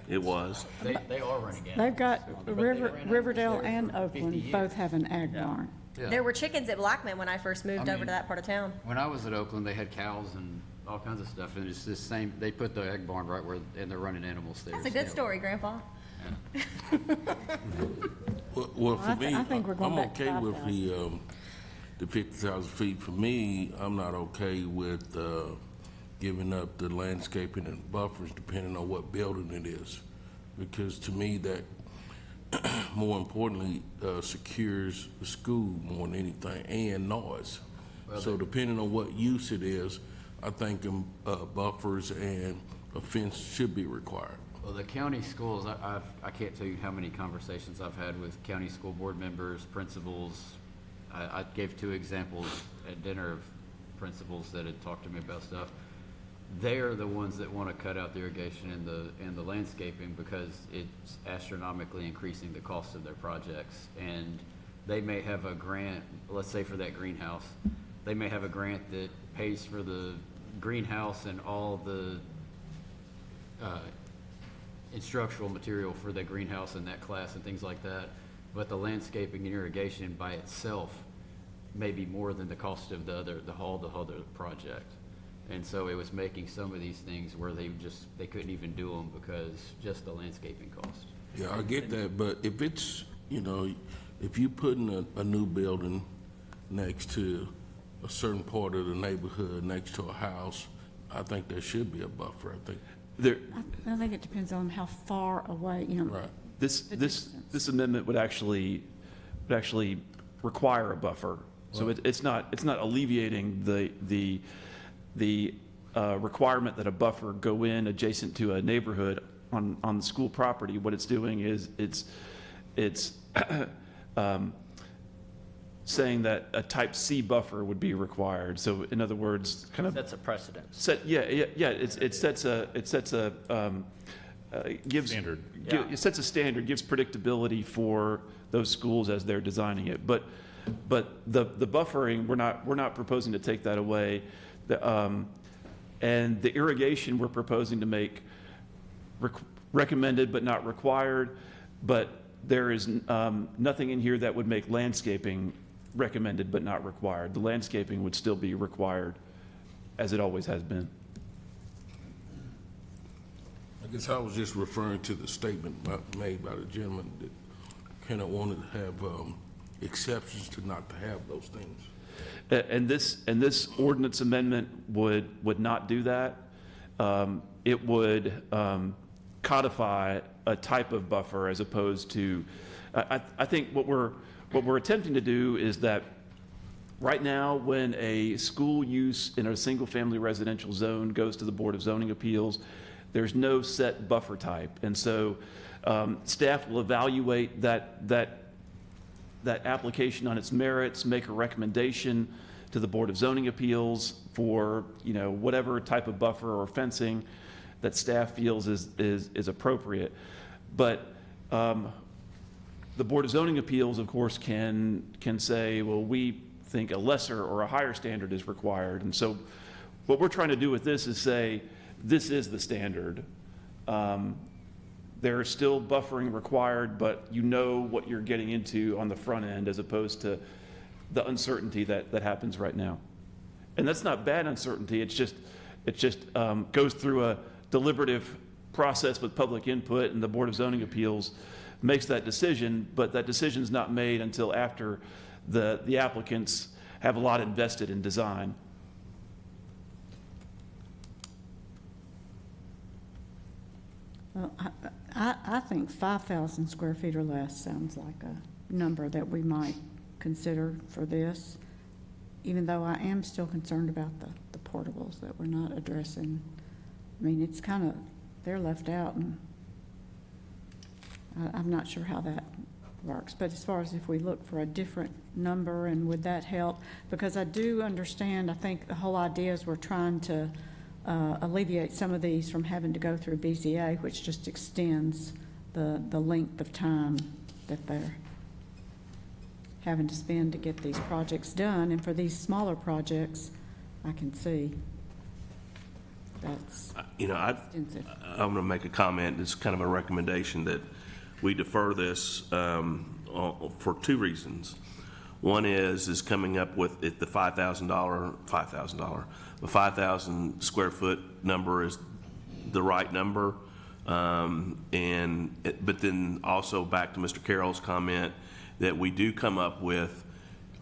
It was. They are running it. They've got Riverdale and Oakland both have an ag barn. Yeah. There were chickens at Blackman when I first moved I over mean- to that part of town. When I was at Oakland, they had cows and all kinds of stuff, and it's the same, they put the egg barn right where, and they're running animals there. That's a good still. story, Grandpa. Well, for me, I think we're going I'm back to okay with 5,000. the 50,000 feet. For me, I'm not okay with giving up the landscaping and buffers depending on what building it is. Because to me, that more importantly, secures the school more than anything, and noise. So depending on what use it is, I think buffers and a fence should be required. Well, the county schools, I can't tell you how many conversations I've had with county school board members, principals. I gave 2 examples at dinner of principals that had talked to me about stuff. They're the ones that want to cut out the irrigation and the landscaping because it's astronomically increasing the cost of their projects. And they may have a grant, let's say for that greenhouse, they may have a grant that pays for the greenhouse and all the instructional material for the greenhouse and that class and things like that. But the landscaping and irrigation by itself may be more than the cost of the other project. And so it was making some of these things where they couldn't even do them because just the landscaping cost. Yeah, I get that, but if it's, you know, if you putting a new building next to a certain part of the neighborhood, next to a house, I think there should be a buffer, I think. I think it depends on how far away, you know. Right. This amendment would actually require a buffer. So it's not alleviating the requirement that a buffer go in adjacent to a neighborhood on the school property. What it's doing is it's saying that a type C buffer would be required. So in other words, kind of That's a precedent. it sets a gives Standard. It sets a standard, gives predictability for those schools as they're designing it. But the buffering, we're not proposing to take that away. And the irrigation we're proposing to make recommended but not required. But there is nothing in here that would make landscaping recommended but not required. The landscaping would still be required as it always has been. I guess I was just referring to the statement made by the gentleman that kind of wanted to have exceptions to not to have those things. And this ordinance amendment would not do that. It would codify a type of buffer as opposed to, I think what we're attempting to do is that right now, when a school use in a single-family residential zone goes to the Board of Zoning Appeals, there's no set buffer type. And so staff will evaluate that application on its merits, make a recommendation to the Board of Zoning Appeals for, you know, whatever type of buffer or fencing that staff feels is appropriate. But the Board of Zoning Appeals, of course, can say, well, we think a lesser or a higher standard is required. And so what we're trying to do with this is say, this is the standard. There is still buffering required, but you know what you're getting into on the front end as opposed to the uncertainty that happens right now. And that's not bad uncertainty. It just goes through a deliberative process with public input, and the Board of Zoning Appeals makes that decision, but that decision's not made until after the applicants have a lot invested in design. Well, I think 5,000 square feet or less sounds like a number that we might consider for this, even though I am still concerned about the portables that we're not addressing. I mean, it's kind of, they're left out, and I'm not sure how that works. But as far as if we look for a different number, and would that help? Because I do understand, I think the whole idea is we're trying to alleviate some of these from having to go through BZA, which just extends the length of time that they're having to spend to get these projects done. And for these smaller projects, I can see that's extensive. I'm going to make a comment. It's kind of a recommendation that we defer this for two reasons. One is coming up with the the 5,000 square foot number is the right number. But then also back to Mr. Carroll's comment that we do come up with,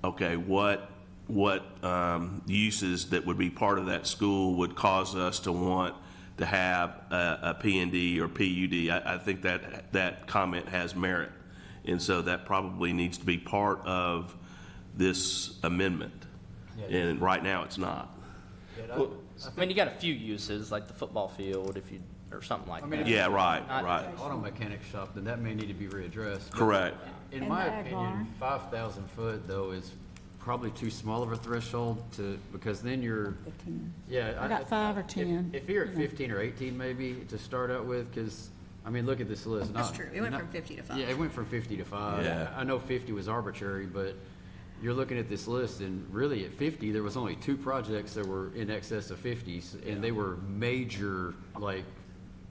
okay, what uses that would be part of that school would cause us to want to have a P&D or PUD. I think that comment has merit. And so that probably needs to be part of this amendment. And right now, it's not. I mean, you got a few uses, like the football field, or something like that. Yeah, right. Auto mechanic shop, then that may need to be readdressed. Correct. In And my the ag opinion, barn. 5,000 foot though is probably too small of a threshold because then you're, yeah. I got 5 or 10. If you're at 15 or 18 maybe to start out with, because, I mean, look at this list. That's true. It went from 50 to 5. Yeah, it went from 50 to 5. Yeah. I know 50 was arbitrary, but you're looking at this list, and really at 50, there was only 2 projects that were in excess of 50s, and they were major, like,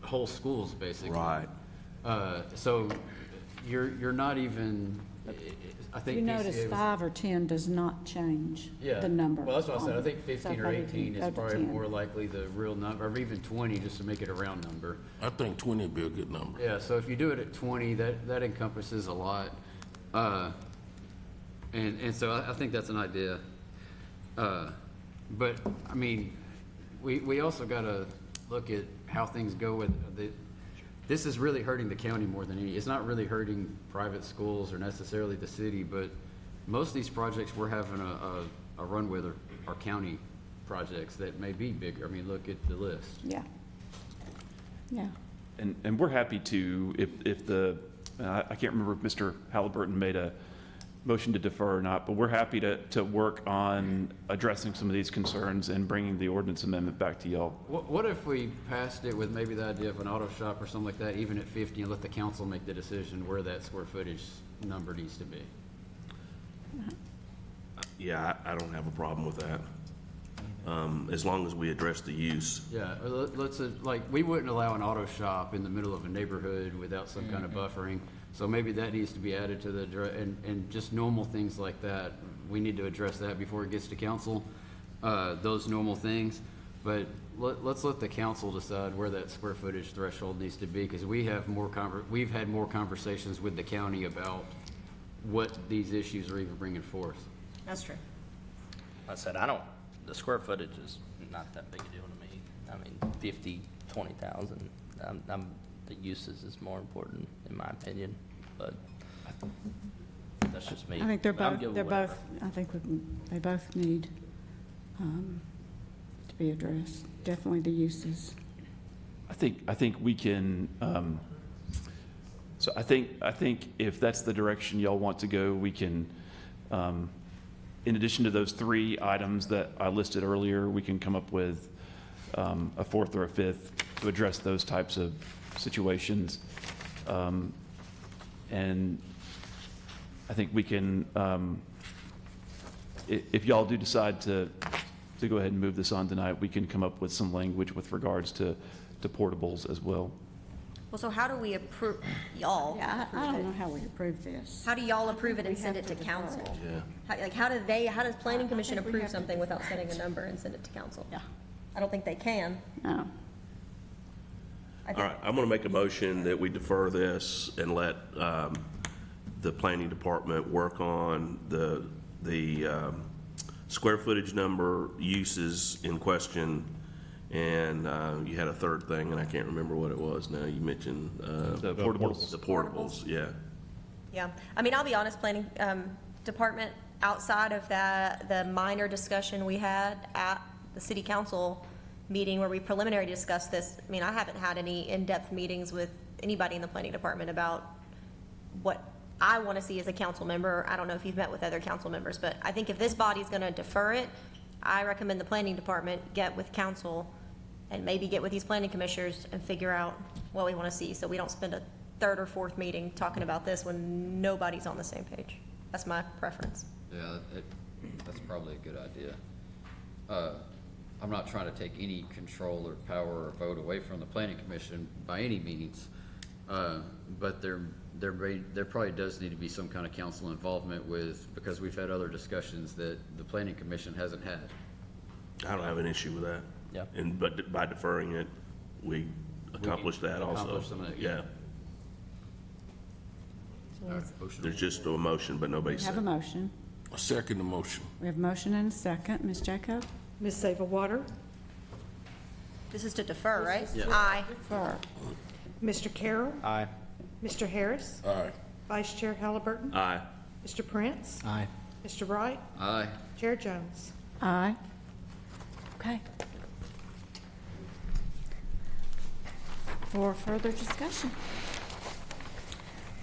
whole schools, basically. Right. So you're not even, I think. You notice PCA was- 5 or 10 does not change Yeah. the number. Well, that's what I said. I think So 15 or probably 18 go is to probably 10. more likely the real number, or even 20, just to make it a round number. I think 20 would be a good number. Yeah, so if you do it at 20, that encompasses a lot. And so I think that's an idea. But, I mean, we also got to look at how things go with this is really hurting the county more than any. It's not really hurting private schools or necessarily the city, but most of these projects we're having a run with are county projects that may be bigger. I mean, look at the list. Yeah. Yeah. And we're happy to, if I can't remember if Mr. Halliburton made a motion to defer or not, but we're happy to work on addressing some of these concerns and bringing the ordinance amendment back to y'all. What if we passed it with maybe the idea of an auto shop or something like that, even at 50, and let the council make the decision where that square footage number needs to be? Yeah, I don't have a problem with that. As long as we address the use. Yeah, let's, like, we wouldn't allow an auto shop in the middle of a neighborhood without some kind of buffering. So maybe that needs to be added to and just normal things like that. We need to address that before it gets to council, those normal things. But let's let the council decide where that square footage threshold needs to be, because we've had more conversations with the county about what these issues are even bringing forth. That's true. I said, the square footage is not that big a deal to me. I mean, 50, 20,000, the uses is more important, in my opinion, but that's just me. I think I'm good with whatever. I think they both need to be addressed. Definitely the uses. I think we can, so I think if that's the direction y'all want to go, we can, in addition to those 3 items that I listed earlier, we can come up with a 4th or a 5th to address those types of situations. And I think we can, if y'all do decide to go ahead and move this on tonight, we can come up with some language with regards to portables as well. Well, so how do we approve, y'all? Yeah, I don't know how we approve this. How do y'all approve it and send it to council? Yeah. How does planning commission approve something without setting a number and send it to council? Yeah. I don't think they can. No. I All think- right, I'm going to make a motion that we defer this and let the planning department work on the square footage number, uses in question, and you had a third thing, and I can't remember what it was now. You mentioned The portables. the portables, yeah. Yeah, I mean, I'll be honest, planning department, outside of the minor discussion we had at the city council meeting where we preliminary discussed this, I mean, I haven't had any in-depth meetings with anybody in the planning department about what I want to see as a council member. I don't know if you've met with other council members, but I think if this body's going to defer it, I recommend the planning department get with council and maybe get with these planning commissioners and figure out what we want to see, so we don't spend a third or fourth meeting talking about this when nobody's on the same page. That's my preference. Yeah, that's probably a good idea. I'm not trying to take any control or power or vote away from the planning commission by any means, but there probably does need to be some kind of council involvement because we've had other discussions that the planning commission hasn't had. I don't have an issue with that. Yeah. But by deferring it, we accomplish that also. accomplish some of that, Yeah. All right, motion. There's just a motion, but nobody We have a said. motion. I second the motion. We have a motion and a second. Ms. Jacob? Ms. Sable-Water, This is to defer, right? Yeah. Aye. Defer. Mr. Carroll, Aye. Mr. Harris, Aye. Vice Chair Halliburton, Aye. Mr. Prince, Aye. Mr. Wright, Aye. Chair Jones. Aye. Okay. For further discussion.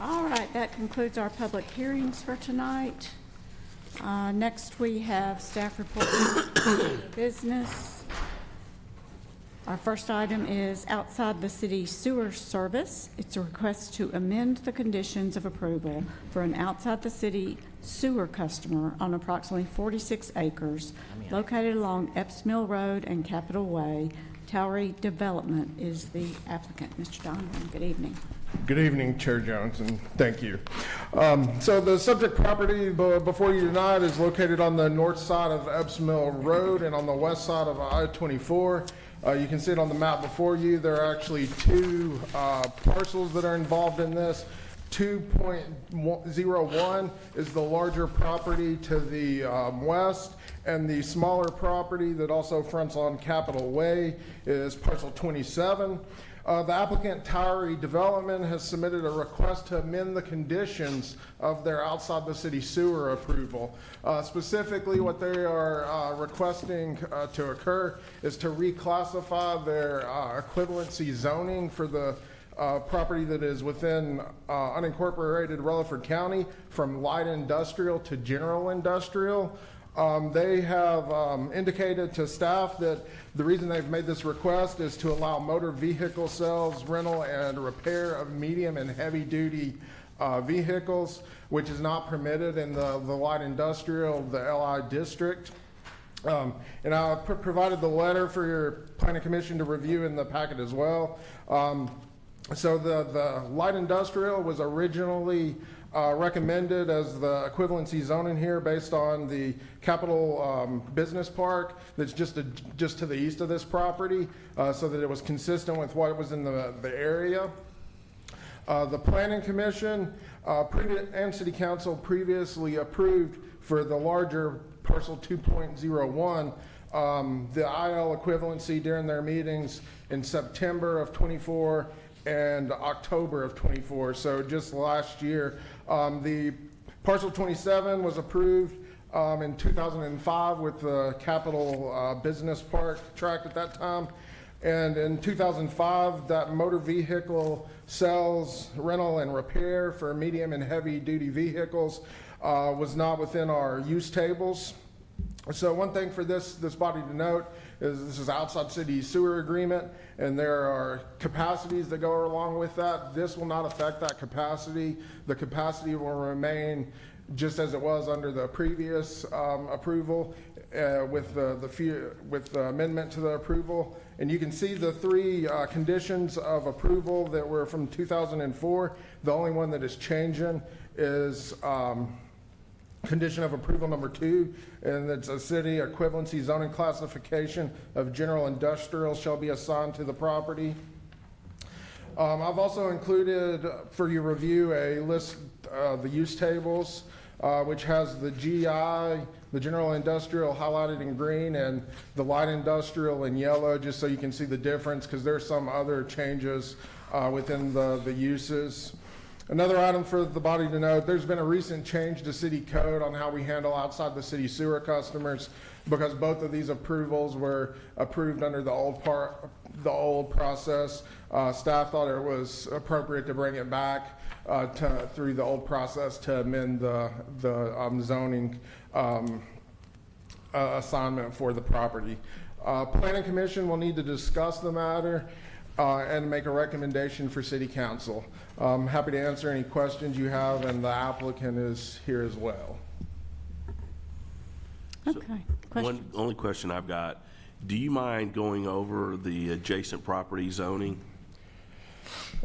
All right, that concludes our public hearings for tonight. Next, we have staff reports business. Our first item is outside the city sewer service. It's a request to amend the conditions of approval for an outside the city sewer customer on approximately 46 acres located along Epps Mill Road and Capitol Way. Towery Development is the applicant. Mr. Donovan, good evening. Good evening, Chair Jones, and thank you. So the subject property before you tonight is located on the north side of Epps Mill Road and on the west side of I-24. You can see it on the map before you. There are actually two parcels that are involved in this. 2.01 is the larger property to the west, and the smaller property that also fronts on Capitol Way is parcel 27. The applicant, Towery Development, has submitted a request to amend the conditions of their outside the city sewer approval. Specifically, what they are requesting to occur is to reclassify their equivalency zoning for the property that is within unincorporated Rutherford County from light industrial to general industrial. They have indicated to staff that the reason they've made this request is to allow motor vehicle sales, rental, and repair of medium and heavy-duty vehicles, which is not permitted in the light industrial, the LI district. And I provided the letter for your planning commission to review in the packet as well. So the light industrial was originally recommended as the equivalency zoning here based on the Capitol Business Park that's just to the east of this property, so that it was consistent with what was in the area. The Planning Commission and City Council previously approved for the larger parcel 2.01 the IL equivalency during their meetings in September of 24 and October of 24, so just last year. The parcel 27 was approved in 2005 with the Capitol Business Park tract at that time. And in 2005, that motor vehicle sales, rental, and repair for medium and heavy duty vehicles was not within our use tables. So one thing for this body to note is this is outside city sewer agreement, and there are capacities that go along with that. This will not affect that capacity. The capacity will remain just as it was under the previous approval with the amendment to the approval. And you can see the three conditions of approval that were from 2004. The only one that is changing is condition of approval number 2, and it's a city equivalency zoning classification of general industrial shall be assigned to the property. I've also included for your review a list of the use tables, which has the GI, the general industrial highlighted in green, and the light industrial in yellow, just so you can see the difference, because there's some other changes within the uses. Another item for the body to note, there's been a recent change to city code on how we handle outside the city sewer customers, because both of these approvals were approved under the old the old process. Staff thought it was appropriate to bring it back through the old process to amend the zoning assignment for the property. Planning Commission will need to discuss the matter and make a recommendation for City Council. I'm happy to answer any questions you have, and the applicant is here as well. Okay. Question? Only question I've got, do you mind going over the adjacent property zoning?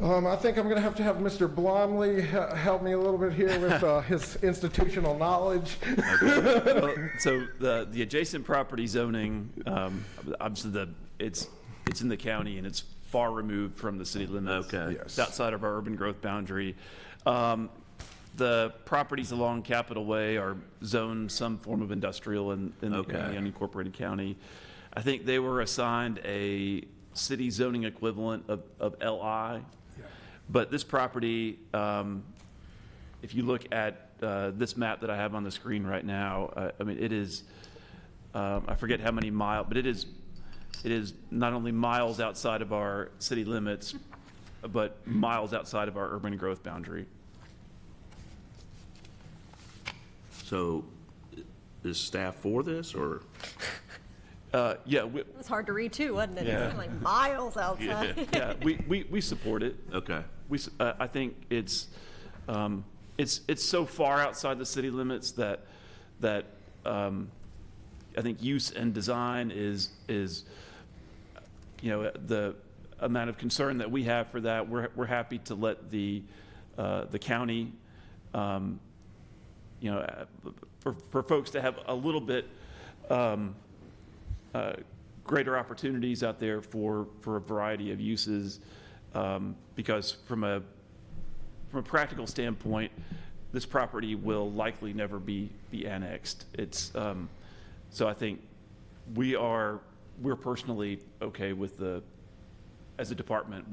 I think I'm going to have Mr. Blomley help me a little bit here with his institutional knowledge. Well, so the adjacent property zoning, obviously it's in the county and it's far removed from the city limits. Okay. Yes. It's outside of our urban growth boundary. The properties along Capitol Way are zoned some form of industrial in the unincorporated county. I think they were assigned a city zoning equivalent of LI. But this property, if you look at this map that I have on the screen right now, I mean, it is, I forget how many miles, but it is not only miles outside of our city limits, but miles outside of our urban growth boundary. So is staff for this, or? Yeah, It was hard to read too, wasn't it? Yeah. It's like miles outside. yeah, we support it. Okay. I think it's so far outside the city limits that I think use and design is the amount of concern that we have for that. We're happy to let the county for folks to have a little bit greater opportunities out there for a variety of uses, because from a practical standpoint, this property will likely never be annexed. It's so I think we're personally okay with as a department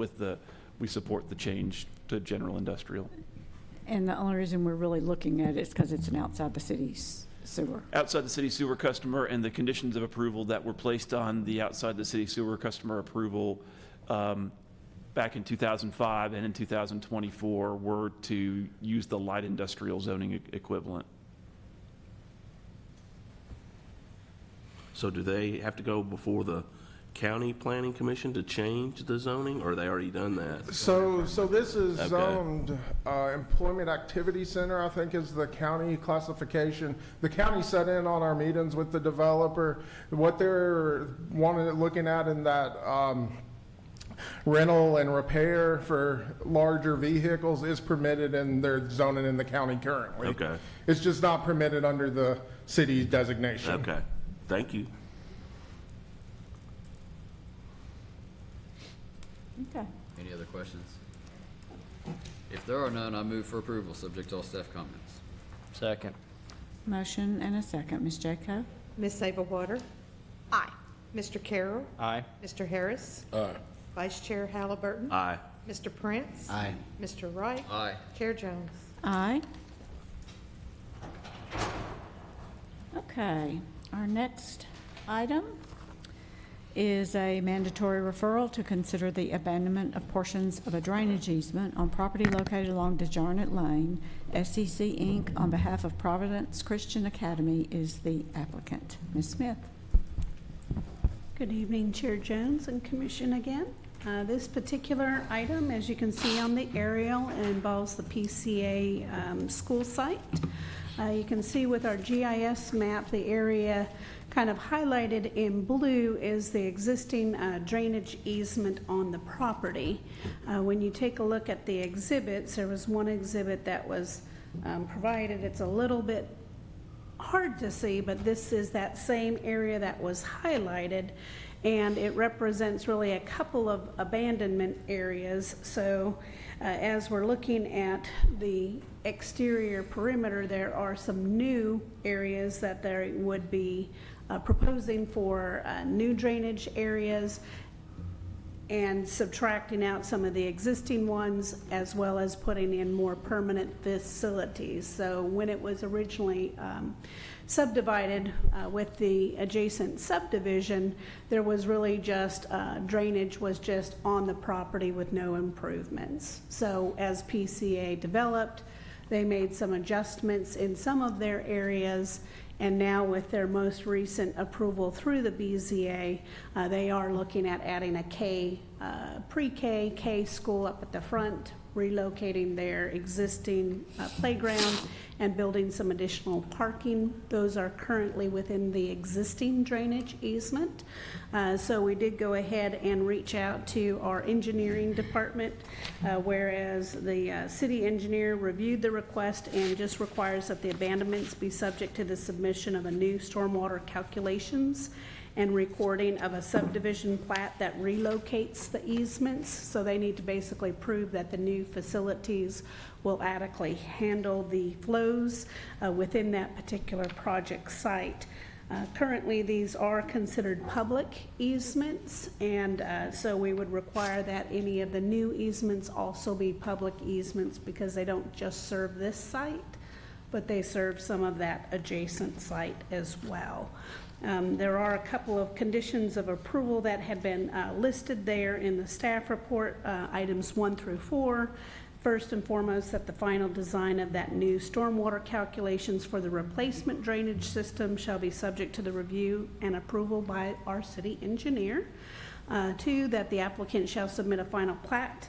we support the change to general industrial. And the only reason we're really looking at it is because it's an outside the city's sewer. Outside the city sewer customer, and the conditions of approval that were placed on the outside the city sewer customer approval back in 2005 and in 2024 were to use the light industrial zoning equivalent. So do they have to go before the county planning commission to change the zoning, or they already done that? So this is Okay. zoned Employment Activity Center, I think is the county classification. The county set in on our meetings with the developer. What they're looking at in that rental and repair for larger vehicles is permitted, and they're zoning in the county currently. Okay. It's just not permitted under the city's designation. Okay, thank you. Okay. Any other questions? If there are none, I move for approval, subject to all staff comments. Second. Motion and a second. Ms. Jaco? Ms. Savelwater, Aye. Mr. Carroll, Aye. Mr. Harris, Aye. Vice Chair Halliburton, Aye. Mr. Prince, Aye. Mr. Wright, Aye. Chair Jones. Aye. Okay, our next item is a mandatory referral to consider the abandonment of portions of a drainage easement on property located along DeJarnett Lane. SEC Inc., on behalf of Providence Christian Academy, is the applicant. Ms. Smith? Good evening, Chair Jones and Commission again. This particular item, as you can see on the aerial, involves the PCA school site. You can see with our GIS map, the area kind of highlighted in blue is the existing drainage easement on the property. When you take a look at the exhibits, there was one exhibit that was provided. It's a little bit hard to see, but this is that same area that was highlighted, and it represents really a couple of abandonment areas. So as we're looking at the exterior perimeter, there are some new areas that they would be proposing for new drainage areas. and subtracting out some of the existing ones, as well as putting in more permanent facilities. So when it was originally subdivided with the adjacent subdivision, there was really just drainage was just on the property with no improvements. So as PCA developed, they made some adjustments in some of their areas, and now with their most recent approval through the BZA, they are looking at adding a pre-K, K school up at the front, relocating their existing playground and building some additional parking. Those are currently within the existing drainage easement. So we did go ahead and reach out to our engineering department, whereas the city engineer reviewed the request and just requires that the abandonments be subject to the submission of a new stormwater calculations and recording of a subdivision plat that relocates the easements. So they need to basically prove that the new facilities will adequately handle the flows within that particular project site. Currently, these are considered public easements, and so we would require that any of the new easements also be public easements, because they don't just serve this site, but they serve some of that adjacent site as well. There are a couple of conditions of approval that had been listed there in the staff report, items 1 through 4. First and foremost, that the final design of that new stormwater calculations for the replacement drainage system shall be subject to the review and approval by our city engineer. 2, that the applicant shall submit a final plat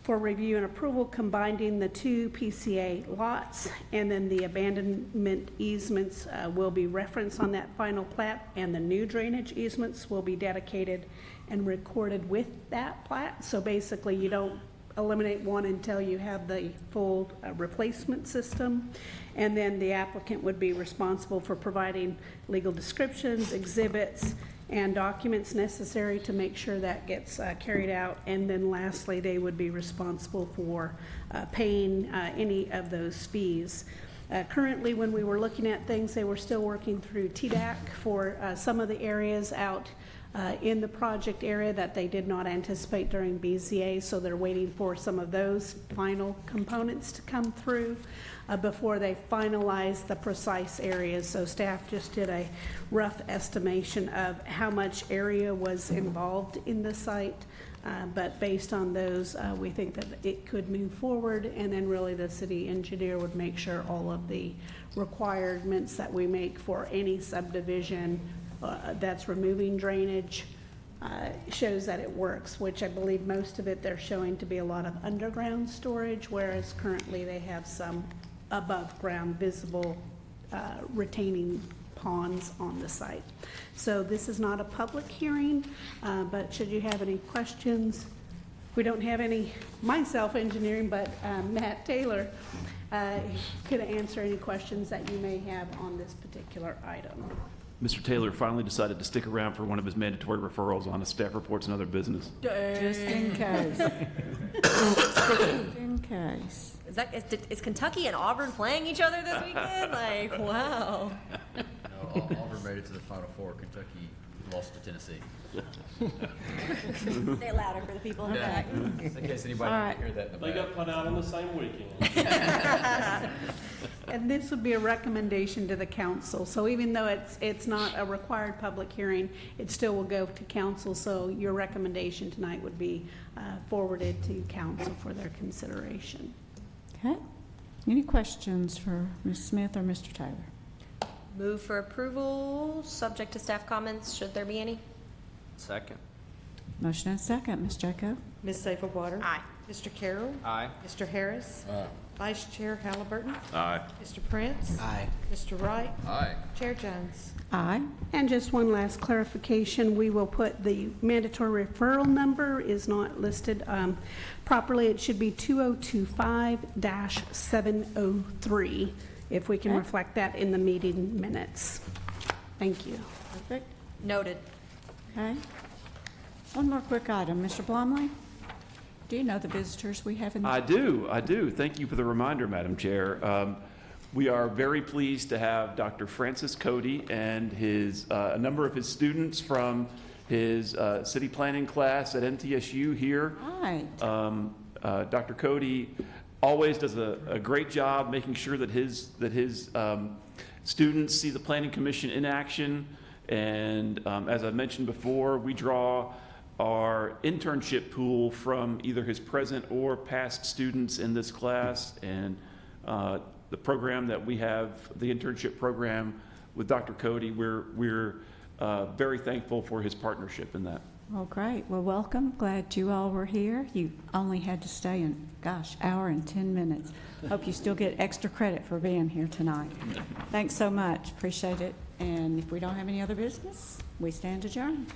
for review and approval combining the 2 PCA lots, and then the abandonment easements will be referenced on that final plat, and the new drainage easements will be dedicated and recorded with that plat. So basically, you don't eliminate one until you have the full replacement system. And then the applicant would be responsible for providing legal descriptions, exhibits, and documents necessary to make sure that gets carried out. And then lastly, they would be responsible for paying any of those fees. Currently, when we were looking at things, they were still working through TDAC for some of the areas out in the project area that they did not anticipate during BZA, so they're waiting for some of those final components to come through before they finalize the precise areas. So staff just did a rough estimation of how much area was involved in the site, but based on those, we think that it could move forward, and then really the city engineer would make sure all of the requirements that we make for any subdivision that's removing drainage shows that it works, which I believe most of it they're showing to be a lot of underground storage, whereas currently they have some above ground visible retaining ponds on the site. So this is not a public hearing, but should you have any questions, we don't have any myself engineering, but Matt Taylor could answer any questions that you may have on this particular item. Mr. Taylor finally decided to stick around for one of his mandatory referrals on his staff reports and other business. Just in case. Just in case. Is Kentucky and Auburn playing each other this weekend? Like, wow. No, Auburn made it to the Final Four. Kentucky lost to Tennessee. Say it louder for the people in the back. In case anybody All right. didn't hear that in the They back. got put out on the same weekend. And this would be a recommendation to the council. So even though it's not a required public hearing, it still will go to council. So your recommendation tonight would be forwarded to council for their consideration. Okay. Any questions for Ms. Smith or Mr. Taylor? Move for approval, subject to staff comments, should there be any? Second. Motion and second. Ms. Jacob? Ms. Safelwater? Aye. Mr. Carroll? Aye. Mr. Harris? Vice Chair Halliburton? Aye. Mr. Prince? Aye. Mr. Wright? Aye. Chair Jones? Aye. And just one last clarification, we will put the mandatory referral number is not listed properly. It should be 2025-703, if we can Okay. reflect that in the meeting minutes. Thank you. Perfect. Noted. Okay. One more quick item. Mr. Blomley, do you know the visitors we have in? I do. Thank you for the reminder, Madam Chair. We are very pleased to have Dr. Francis Cody and a number of his students from his city planning class at MTSU here. Right. Dr. Cody always does a great job making sure that his students see the Planning Commission in action. And as I mentioned before, we draw our internship pool from either his present or past students in this class. And the program that we have, the internship program with Dr. Cody, we're very thankful for his partnership in that. Well, great. Well, welcome. Glad you all were here. You only had to stay in, gosh, hour and 10 minutes. Hope you still get extra credit for being here tonight. Thanks so much. Appreciate it. And if we don't have any other business, we stand adjourned.